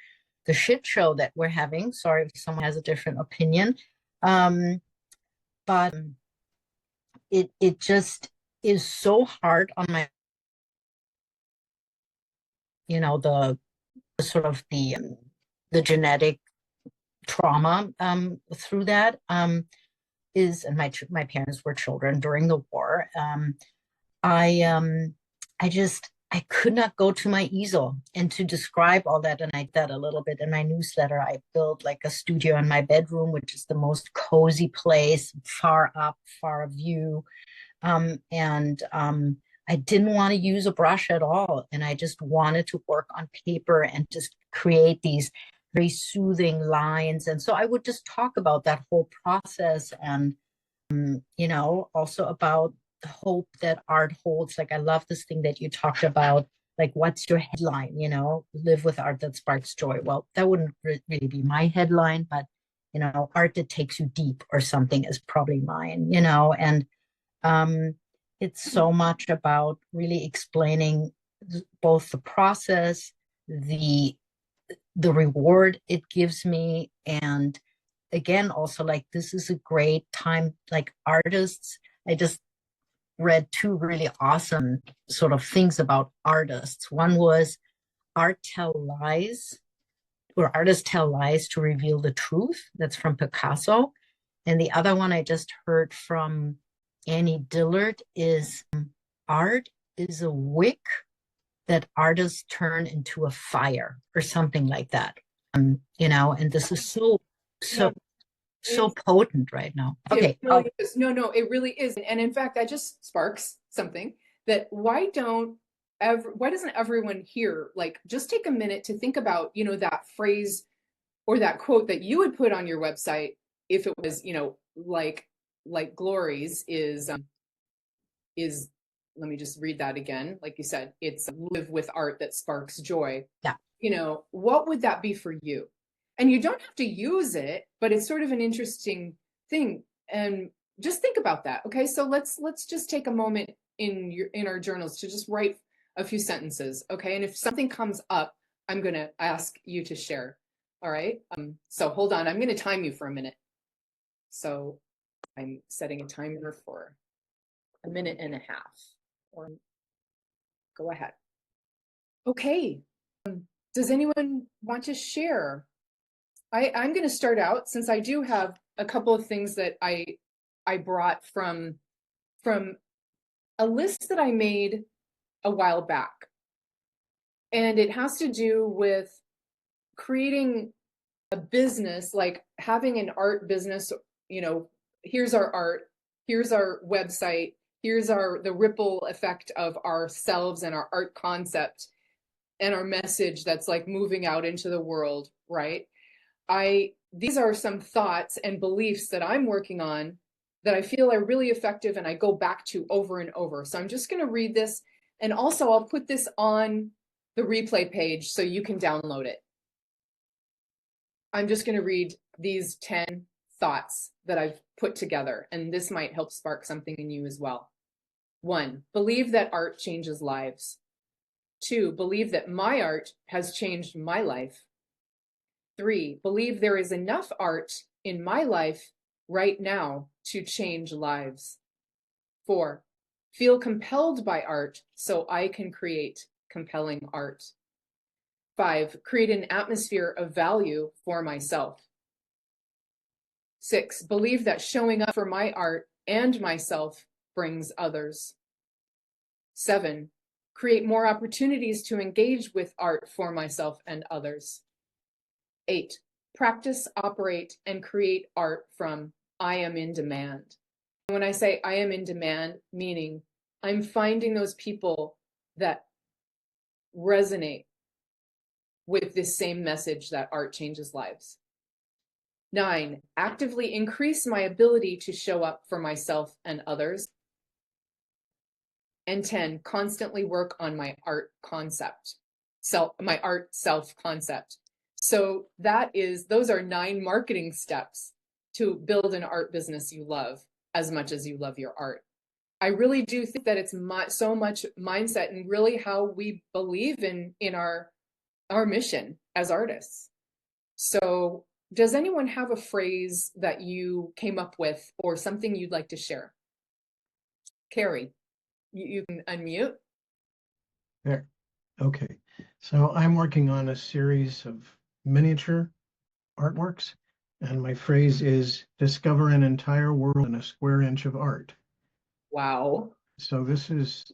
[SPEAKER 2] the shit show that we're having, sorry if someone has a different opinion, but it just is so hard on my, the sort of the genetic trauma through that is, and my parents were children during the war. I could not go to my easel and to describe all that. And I did that a little bit in my newsletter. I built like a studio in my bedroom, which is the most cozy place, far up, far view. And I didn't want to use a brush at all. And I just wanted to work on paper and just create these very soothing lines. And so I would just talk about that whole process and, also about the hope that art holds. Like, I love this thing that you talked about, like, what's your headline, live with art that sparks joy. Well, that wouldn't really be my headline, but, art that takes you deep or something is probably mine, and it's so much about really explaining both the process, the reward it gives me, and again, also like this is a great time, like artists. I just read two really awesome sort of things about artists. One was artists tell lies to reveal the truth. That's from Picasso. And the other one I just heard from Annie Dillard is art is a wick that artists turn into a fire or something like that. And this is so potent right now. Okay.
[SPEAKER 1] Really is. No, it really is. And in fact, that just sparks something that why doesn't everyone here like just take a minute to think about, that phrase or that quote that you would put on your website if it was, like Glory's is let me just read that again. Like you said, it's live with art that sparks joy.
[SPEAKER 2] Yeah.
[SPEAKER 1] What would that be for you? And you don't have to use it, but it's sort of an interesting thing. And just think about that. Okay. So let's just take a moment in our journals to just write a few sentences. Okay. And if something comes up, I'm going to ask you to share. All right. So hold on. I'm going to time you for a minute. So I'm setting a timer for a minute and a half. Or go ahead. Okay. Does anyone want to share? I'm going to start out since I do have a couple of things that I brought from a list that I made a while back. And it has to do with creating a business, like having an art business, here's our art, here's our website, here's the ripple effect of ourselves and our art concept and our message that's like moving out into the world, right? These are some thoughts and beliefs that I'm working on that I feel are really effective and I go back to over and over. So I'm just going to read this, and also I'll put this on the replay page so you can download it. I'm just going to read these 10 thoughts that I've put together, and this might help spark something in you as well. 1, believe that art changes lives. 2, believe that my art has changed my life. 3, believe there is enough art in my life right now to change lives. 4, feel compelled by art so I can create compelling art. 5, create an atmosphere of value for myself. 6, believe that showing up for my art and myself brings others. 7, create more opportunities to engage with art for myself and others. 8, practice, operate, and create art from I am in demand. When I say I am in demand, meaning I'm finding those people that resonate with this same message that art changes lives. 9, actively increase my ability to show up for myself and others. And 10, constantly work on my art concept, my art self concept. So those are 9 marketing steps to build an art business you love as much as you love your art. I really do think that it's so much mindset and really how we believe in our mission as artists. So does anyone have a phrase that you came up with or something you'd like to share? Carrie, you can unmute.
[SPEAKER 3] There. Okay. So I'm working on a series of miniature artworks, and my phrase is discover an entire world in a square inch of art.
[SPEAKER 1] Wow.
[SPEAKER 3] So this is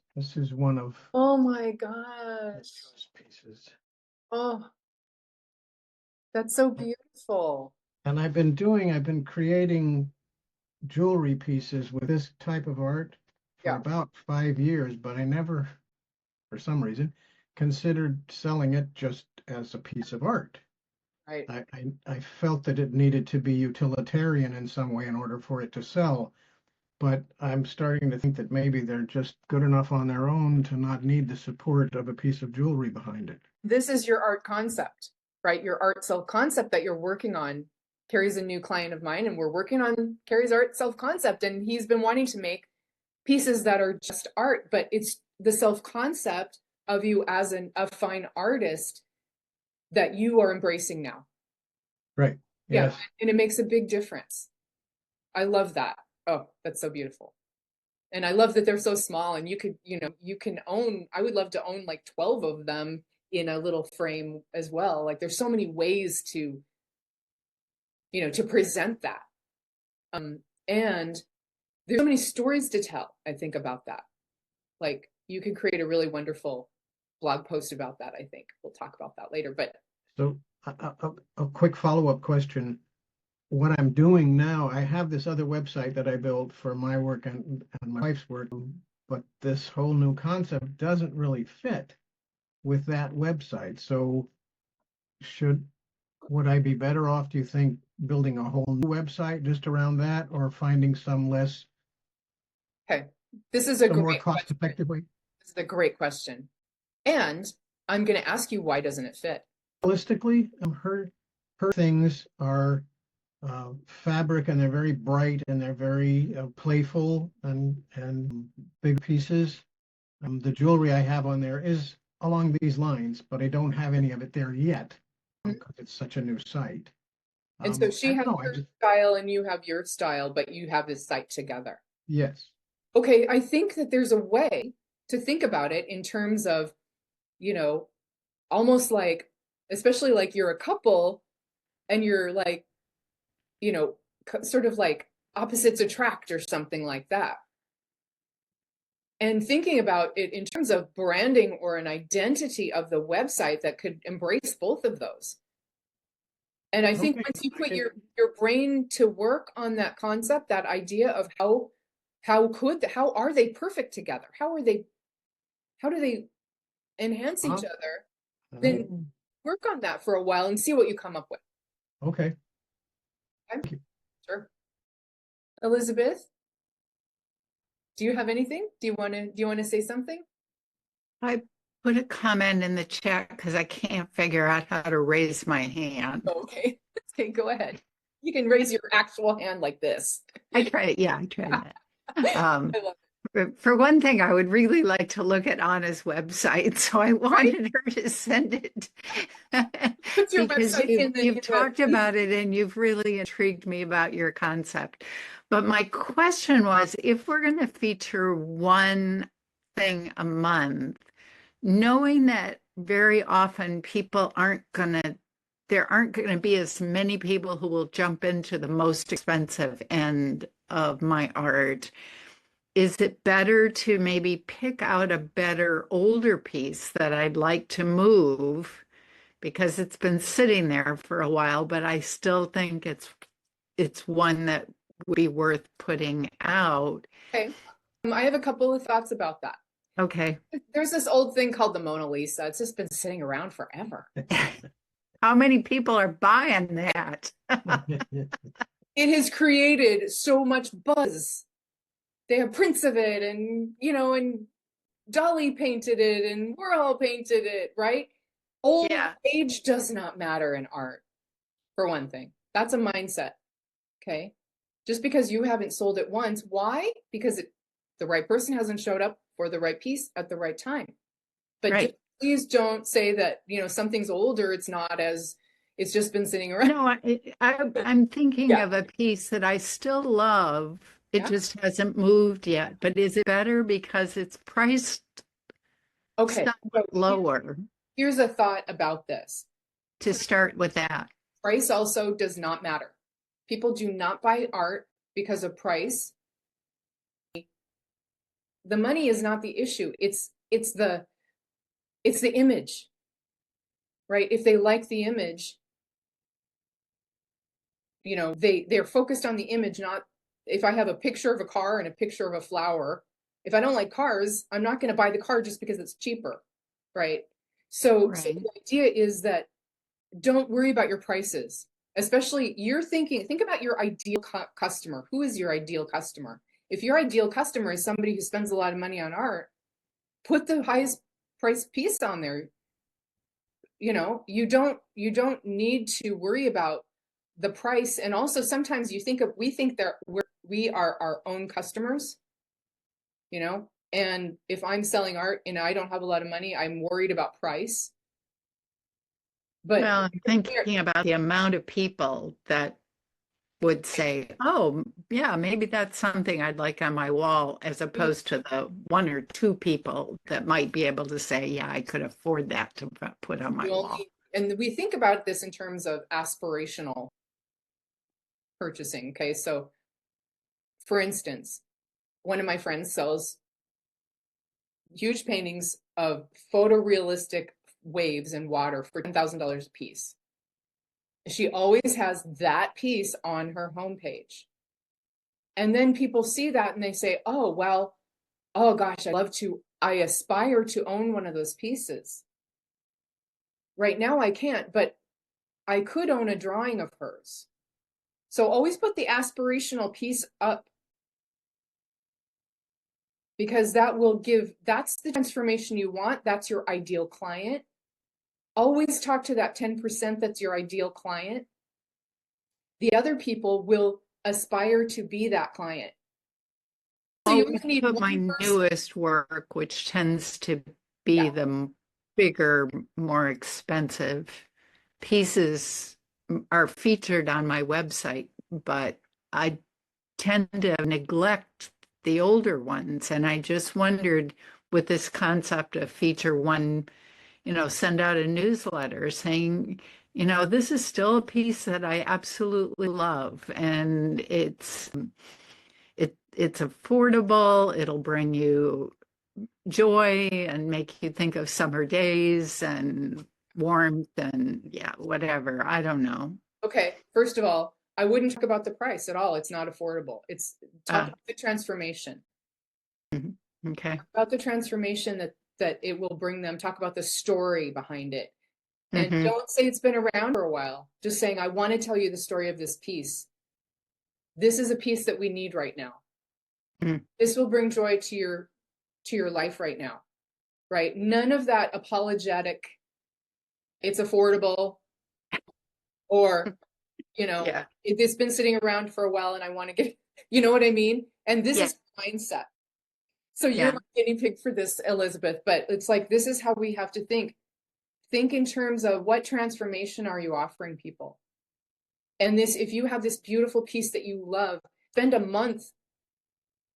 [SPEAKER 3] one of
[SPEAKER 1] Oh my gosh.
[SPEAKER 3] those pieces.
[SPEAKER 1] Oh, that's so beautiful.
[SPEAKER 3] And I've been creating jewelry pieces with this type of art for
[SPEAKER 1] Yeah,
[SPEAKER 3] about 5 years, but I never, for some reason, considered selling it just as a piece of art.
[SPEAKER 1] right.
[SPEAKER 3] I felt that it needed to be utilitarian in some way in order for it to sell, but I'm starting to think that maybe they're just good enough on their own to not need the support of a piece of jewelry behind it.
[SPEAKER 1] This is your art concept, right? Your art self concept that you're working on. Carrie's a new client of mine, and we're working on Carrie's art self concept. And he's been wanting to make pieces that are just art, but it's the self concept of you as a fine artist that you are embracing now.
[SPEAKER 3] Right.
[SPEAKER 1] Yeah.
[SPEAKER 3] Yes.
[SPEAKER 1] And it makes a big difference. I love that. Oh, that's so beautiful. And I love that they're so small, and you can own, I would love to own like 12 of them in a little frame as well. Like there's so many ways to present that. And there's so many stories to tell, I think, about that. Like you can create a really wonderful blog post about that, I think. We'll talk about that later. But
[SPEAKER 3] So a quick follow-up question. What I'm doing now, I have this other website that I built for my work and my wife's work, but this whole new concept doesn't really fit with that website. So would I be better off, do you think, building a whole new website just around that, or finding some
[SPEAKER 1] okay, this is a
[SPEAKER 3] some more
[SPEAKER 1] great question.
[SPEAKER 3] cost-effective way?
[SPEAKER 1] This is a great question. And I'm going to ask you, why doesn't it fit?
[SPEAKER 3] Realistically, her things are fabric, and they're very bright, and they're very playful and big pieces. The jewelry I have on there is along these lines, but I don't have any of it there yet because it's such a new site.
[SPEAKER 1] And so
[SPEAKER 3] I
[SPEAKER 1] she
[SPEAKER 3] don't
[SPEAKER 1] has
[SPEAKER 3] know.
[SPEAKER 1] her style and you have your style, but you have this site together.
[SPEAKER 3] Yes.
[SPEAKER 1] Okay, I think that there's a way to think about it in terms of, you know, almost like, especially like you're a couple and you're like, sort of like opposites attract or something like that. And thinking about it in terms of branding or an identity of the website that could embrace both of those. And I think
[SPEAKER 3] Okay.
[SPEAKER 1] once you put
[SPEAKER 3] Okay.
[SPEAKER 1] your brain to work on that concept, that idea of how are they perfect together? How do they enhance each
[SPEAKER 3] Uh-huh.
[SPEAKER 1] other?
[SPEAKER 3] Uh-huh.
[SPEAKER 1] Then work on that for a while and see what you come up with.
[SPEAKER 3] Okay.
[SPEAKER 1] Okay?
[SPEAKER 3] Thank you.
[SPEAKER 1] Sure. Elizabeth, do you have anything? Do you want to say something?
[SPEAKER 4] I put a comment in the chat because I can't figure out how to raise my hand.
[SPEAKER 1] Oh, okay. Okay, go ahead. You can raise your actual hand like this.
[SPEAKER 4] I tried, yeah, I tried that.
[SPEAKER 1] I love
[SPEAKER 4] For one thing, I would really like to look at Anna's website, so I wanted her to send it.
[SPEAKER 1] it. Put your
[SPEAKER 4] Because
[SPEAKER 1] website in
[SPEAKER 4] you've
[SPEAKER 1] the
[SPEAKER 4] talked about it and you've really intrigued me about your concept. But my question was, if we're going to feature one thing a month, knowing that very often there aren't going to be as many people who will jump into the most expensive end of my art. Is it better to maybe pick out a better older piece that I'd like to move because it's been sitting there for a while, but I still think it's one that would be worth putting out?
[SPEAKER 1] Okay. I have a couple of thoughts about that.
[SPEAKER 4] Okay.
[SPEAKER 1] There's this old thing called the Mona Lisa. It's just been sitting around forever.
[SPEAKER 4] How many people are buying that?
[SPEAKER 1] It has created so much buzz. They have prints of it, and and Dolly painted it, and Warhol painted it, right? Old
[SPEAKER 4] Yeah,
[SPEAKER 1] age does not matter in art, for one thing. That's a mindset. Okay. Just because you haven't sold it once, why? Because the right person hasn't showed up for the right piece at the right time. But
[SPEAKER 4] right.
[SPEAKER 1] please don't say that, something's older, it's just been sitting around.
[SPEAKER 4] No, I'm thinking
[SPEAKER 1] Yeah.
[SPEAKER 4] of a piece that I still love. It
[SPEAKER 1] Yeah.
[SPEAKER 4] just hasn't moved yet. But is it better because it's priced
[SPEAKER 1] Okay. So
[SPEAKER 4] somewhat lower
[SPEAKER 1] here's a thought about this.
[SPEAKER 4] to start with that?
[SPEAKER 1] Price also does not matter. People do not buy art because of price. The money is not the issue. It's the image, right? If they like the image, they're focused on the image, not if I have a picture of a car and a picture of a flower. If I don't like cars, I'm not going to buy the car just because it's cheaper, right? So
[SPEAKER 4] Right.
[SPEAKER 1] the idea is that don't worry about your prices, especially think about your ideal customer. Who is your ideal customer? If your ideal customer is somebody who spends a lot of money on art, put the highest price piece on there. You don't need to worry about the price. And also sometimes we think that we are our own customers, and if I'm selling art and I don't have a lot of money, I'm worried about price. But
[SPEAKER 4] Well, I'm thinking about the amount of people that would say, oh, yeah, maybe that's something I'd like on my wall, as opposed to the one or two people that might be able to say, yeah, I could afford that to put on my wall.
[SPEAKER 1] and we think about this in terms of aspirational purchasing. Okay, so for instance, one of my friends sells huge paintings of photorealistic waves in water for $10,000 a piece. She always has that piece on her homepage. And then people see that and they say, oh, well, oh gosh, I aspire to own one of those pieces. Right now I can't, but I could own a drawing of hers. So always put the aspirational piece up, because that's the transformation you want. That's your ideal client. Always talk to that 10% that's your ideal client. The other people will aspire to be that client. So you
[SPEAKER 4] Always
[SPEAKER 1] need
[SPEAKER 4] put
[SPEAKER 1] one
[SPEAKER 4] my
[SPEAKER 1] person.
[SPEAKER 4] newest work, which tends to be
[SPEAKER 1] Yeah.
[SPEAKER 4] the bigger, more expensive pieces, are featured on my website, but I tend to neglect the older ones. And I just wondered, with this concept of feature one, send out a newsletter saying, this is still a piece that I absolutely love. And it's affordable. It'll bring you joy and make you think of summer days and warmth and yeah, whatever. I don't know.
[SPEAKER 1] Okay, first of all, I wouldn't talk about the price at all. It's not affordable. It's talk about the transformation.
[SPEAKER 4] Okay.
[SPEAKER 1] About the transformation that it will bring them. Talk about the story behind it. And
[SPEAKER 4] Mhm.
[SPEAKER 1] don't say it's been around for a while. Just saying, I want to tell you the story of this piece. This is a piece that we need right now.
[SPEAKER 4] Mm.
[SPEAKER 1] This will bring joy to your life right now. Right? None of that apologetic, it's affordable, or
[SPEAKER 4] Yeah.
[SPEAKER 1] it's been sitting around for a while and I want to get, you know what I mean? And this
[SPEAKER 4] Yeah.
[SPEAKER 1] is mindset. So you're
[SPEAKER 4] Yeah.
[SPEAKER 1] my guinea pig for this, Elizabeth, but it's like, this is how we have to think. Think in terms of what transformation are you offering people? And this, if you have this beautiful piece that you love, spend a month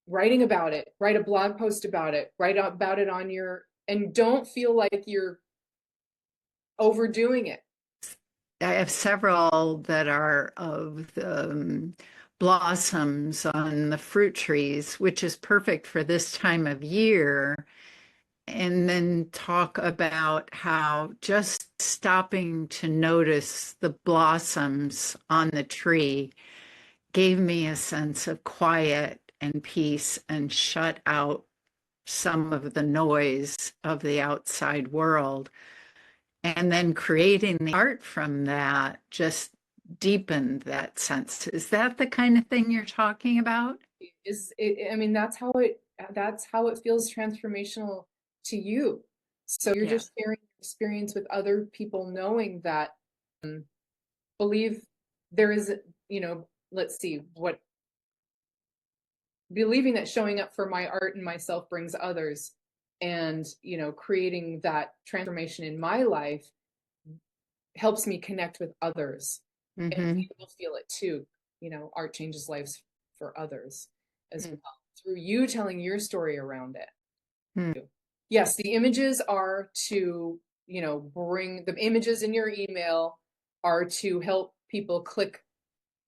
[SPEAKER 1] writing about it, write a blog post about it, write about it on and don't feel like you're overdoing it.
[SPEAKER 4] I have several that are of the blossoms on the fruit trees, which is perfect for this time of year. And then talk about how just stopping to notice the blossoms on the tree gave me a sense of quiet and peace and shut out some of the noise of the outside world. And then creating the art from that just deepened that sense. Is that the kind of thing you're talking about?
[SPEAKER 1] I mean, that's how it feels transformational to you. So you're
[SPEAKER 4] Yeah.
[SPEAKER 1] just sharing your experience with other people, knowing that, believe there is, let's see, what believing that showing up for my art and myself brings others, and creating that transformation in my life helps me connect with others, and
[SPEAKER 4] Mm-hmm.
[SPEAKER 1] they will feel it too. Art changes lives for others as well, through you telling your story around it.
[SPEAKER 4] Mm-hmm.
[SPEAKER 1] Yes, the images are to, bring the images in your email are to help people click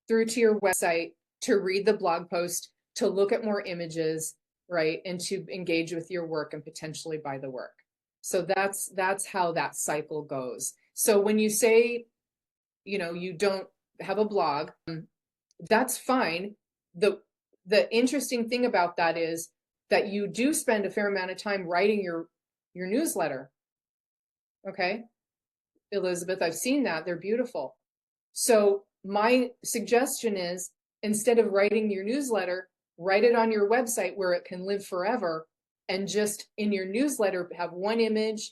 [SPEAKER 1] through to your website, to read the blog post, to look at more images, right? And to engage with your work and potentially buy the work. So that's how that cycle goes. So when you say, you don't have a blog, that's fine. The interesting thing about that is that you do spend a fair amount of time writing your newsletter. Okay, Elizabeth, I've seen that. They're beautiful. So my suggestion is, instead of writing your newsletter, write it on your website where it can live forever, and just in your newsletter have one image,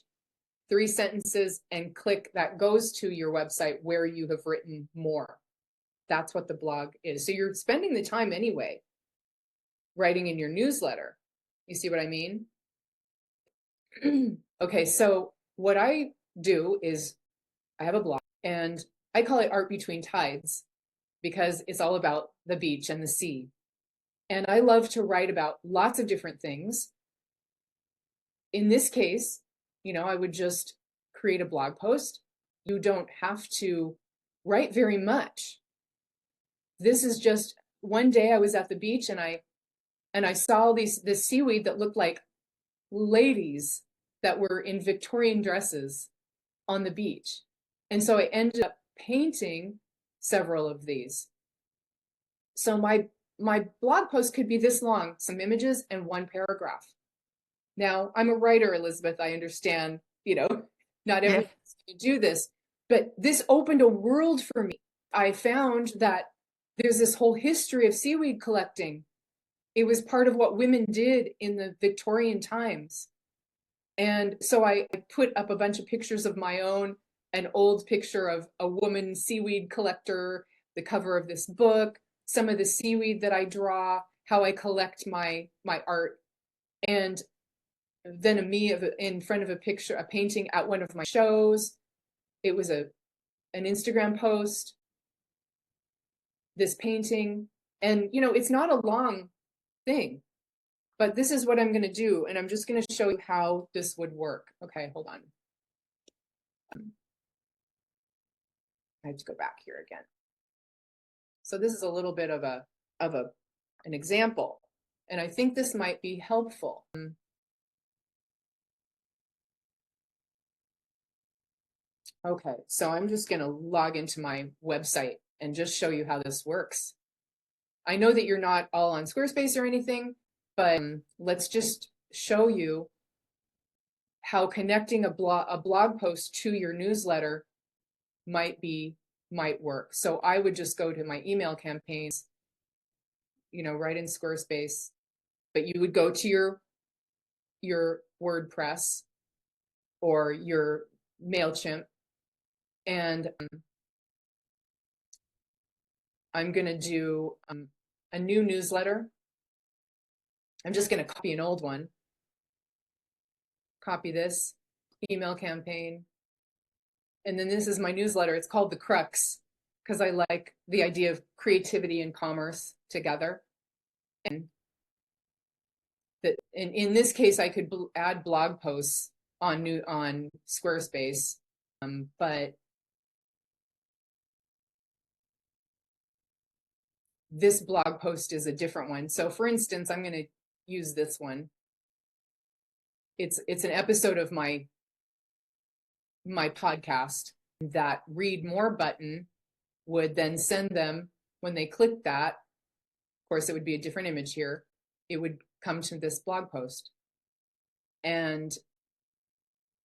[SPEAKER 1] 3 sentences, and click that goes to your website where you have written more. That's what the blog is. So you're spending the time anyway writing in your newsletter. You see what I mean? Okay, so what I do is I have a blog and I call it Art Between Tides, because it's all about the beach and the sea. And I love to write about lots of different things. In this case, I would just create a blog post. You don't have to write very much. This is just one day I was at the beach and I saw this seaweed that looked like ladies that were in Victorian dresses on the beach. And so I ended up painting several of these. So my blog post could be this long, some images and one paragraph. Now, I'm a writer, Elizabeth. I understand, not
[SPEAKER 4] Yeah.
[SPEAKER 1] everyone's going to do this, but this opened a world for me. I found that there's this whole history of seaweed collecting. It was part of what women did in the Victorian times. And so I put up a bunch of pictures of my own, an old picture of a woman seaweed collector, the cover of this book, some of the seaweed that I draw, how I collect my art, and then in front of a painting at one of my shows. It was an Instagram post, this painting, and it's not a long thing, but this is what I'm going to do, and I'm just going to show you how this would work. Okay, hold on. I have to go back here again. So this is a little bit of an example, and I think this might be helpful. Okay, so I'm just going to log into my website and just show you how this works. I know that you're not all on Squarespace or anything, but let's just show you how connecting a blog post to your newsletter might work. So I would just go to my email campaigns, right in Squarespace, but you would go to your WordPress or your MailChimp, and I'm going to do a new newsletter. I'm just going to copy an old one, copy this email campaign, and then this is my newsletter. It's called The Crux because I like the idea of creativity and commerce together. And that in this case, I could add blog posts on Squarespace, but this blog post is a different one. So for instance, I'm going to use this one. It's an episode of my podcast. That read more button would then send them, when they click that, of course it would be a different image here, it would come to this blog post. And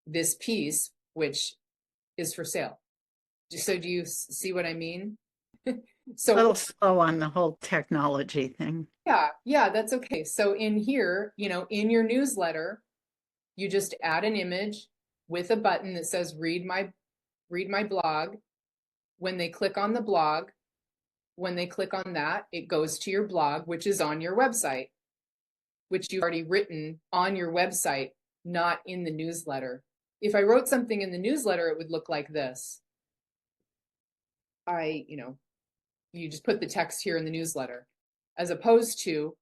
[SPEAKER 1] this piece, which is for sale. So do you see what I mean?
[SPEAKER 4] So a little slow on the whole technology thing.
[SPEAKER 1] Yeah, that's okay. So in here, in your newsletter, you just add an image with a button that says read my blog. When they click on the blog, when they click on that, it goes to your blog, which is on your website, which you've already written on your website, not in the newsletter. If I wrote something in the newsletter, it would look like this. You just put the text here in the newsletter, as opposed to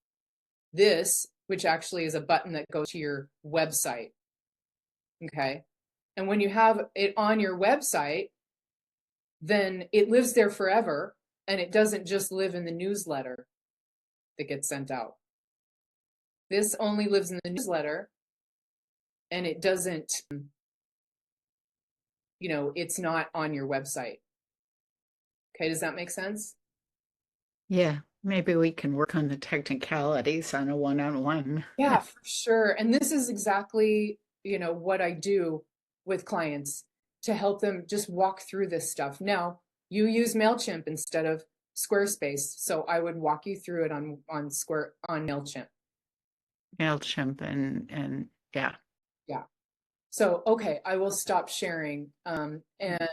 [SPEAKER 1] this, which actually is a button that goes to your website. Okay. And when you have it on your website, then it lives there forever, and it doesn't just live in the newsletter that gets sent out. This only lives in the newsletter, and it doesn't, it's not on your website. Okay, does that make sense?
[SPEAKER 4] Yeah, maybe we can work on the technicalities on a one-on-one.
[SPEAKER 1] Yeah, for sure. And this is exactly, what I do with clients to help them just walk through this stuff. Now, you use MailChimp instead of Squarespace, so I would walk you through it on MailChimp.
[SPEAKER 4] MailChimp and yeah.
[SPEAKER 1] Yeah. So, okay, I will stop sharing. And that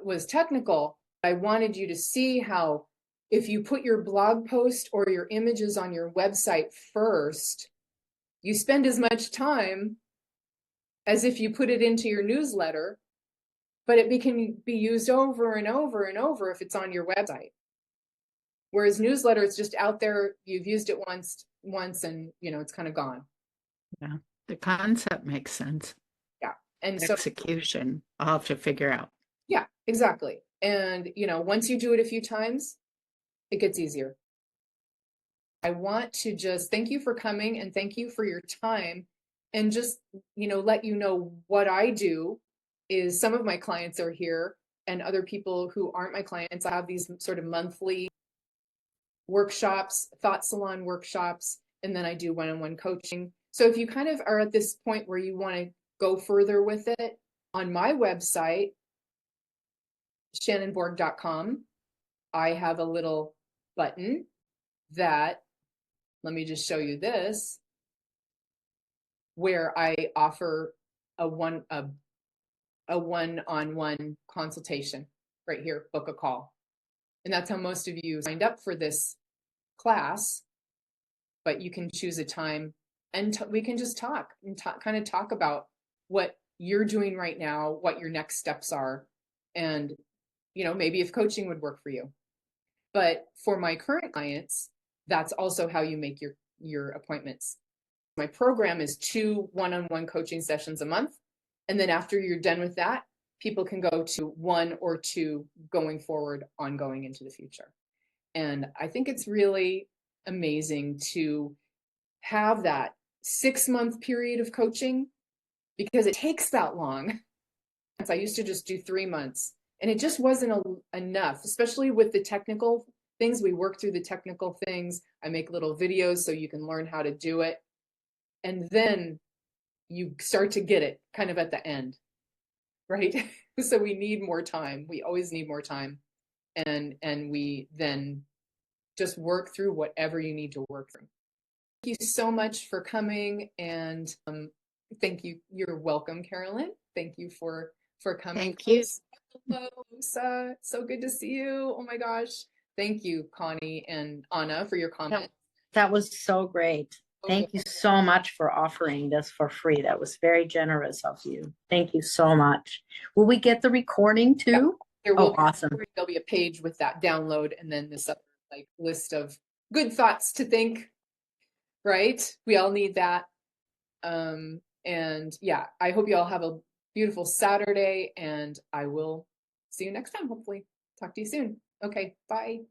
[SPEAKER 1] was technical. I wanted you to see how if you put your blog post or your images on your website first, you spend as much time as if you put it into your newsletter, but it can be used over and over and over if it's on your website. Whereas newsletter, it's just out there, you've used it once and it's kind of gone.
[SPEAKER 4] Yeah, the concept makes sense.
[SPEAKER 1] Yeah. And
[SPEAKER 4] execution, I'll have to figure out.
[SPEAKER 1] Yeah, exactly. And once you do it a few times, it gets easier. I want to just thank you for coming and thank you for your time, and just, let you know what I do is some of my clients are here, and other people who aren't my clients, I have these sort of monthly workshops, thought salon workshops, and then I do one-on-one coaching. So if you kind of are at this point where you want to go further with it, on my website, shannonborg.com, I have a little button that, let me just show you this, where I offer a one-on-one consultation right here, book a call. And that's how most of you signed up for this class, but you can choose a time and we can just talk and kind of talk about what you're doing right now, what your next steps are, and maybe if coaching would work for you. But for my current clients, that's also how you make your appointments. My program is 2 one-on-one coaching sessions a month. And then after you're done with that, people can go to 1 or 2 going forward, ongoing into the future. And I think it's really amazing to have that 6-month period of coaching because it takes that long. I used to just do 3 months, and it just wasn't enough, especially with the technical things. We work through the technical things. I make little videos so you can learn how to do it. And then you start to get it kind of at the end, right? So we need more time. We always need more time. And we then just work through whatever you need to work through. Thank you so much for coming, and thank you. You're welcome, Carolyn. Thank you for coming.
[SPEAKER 4] Thank you.
[SPEAKER 1] Hello, Lisa. So good to see you. Oh my gosh. Thank you, Connie and Anna, for your comment.
[SPEAKER 2] That was so great. Thank you so much for offering this for free. That was very generous of you. Thank you so much. Will we get the recording too?
[SPEAKER 1] There will
[SPEAKER 2] awesome.
[SPEAKER 1] There'll be a page with that download, and then this other like list of good thoughts to think. Right? We all need that. And yeah, I hope you all have a beautiful Saturday, and I will see you next time, hopefully. Talk to you soon. Okay, bye.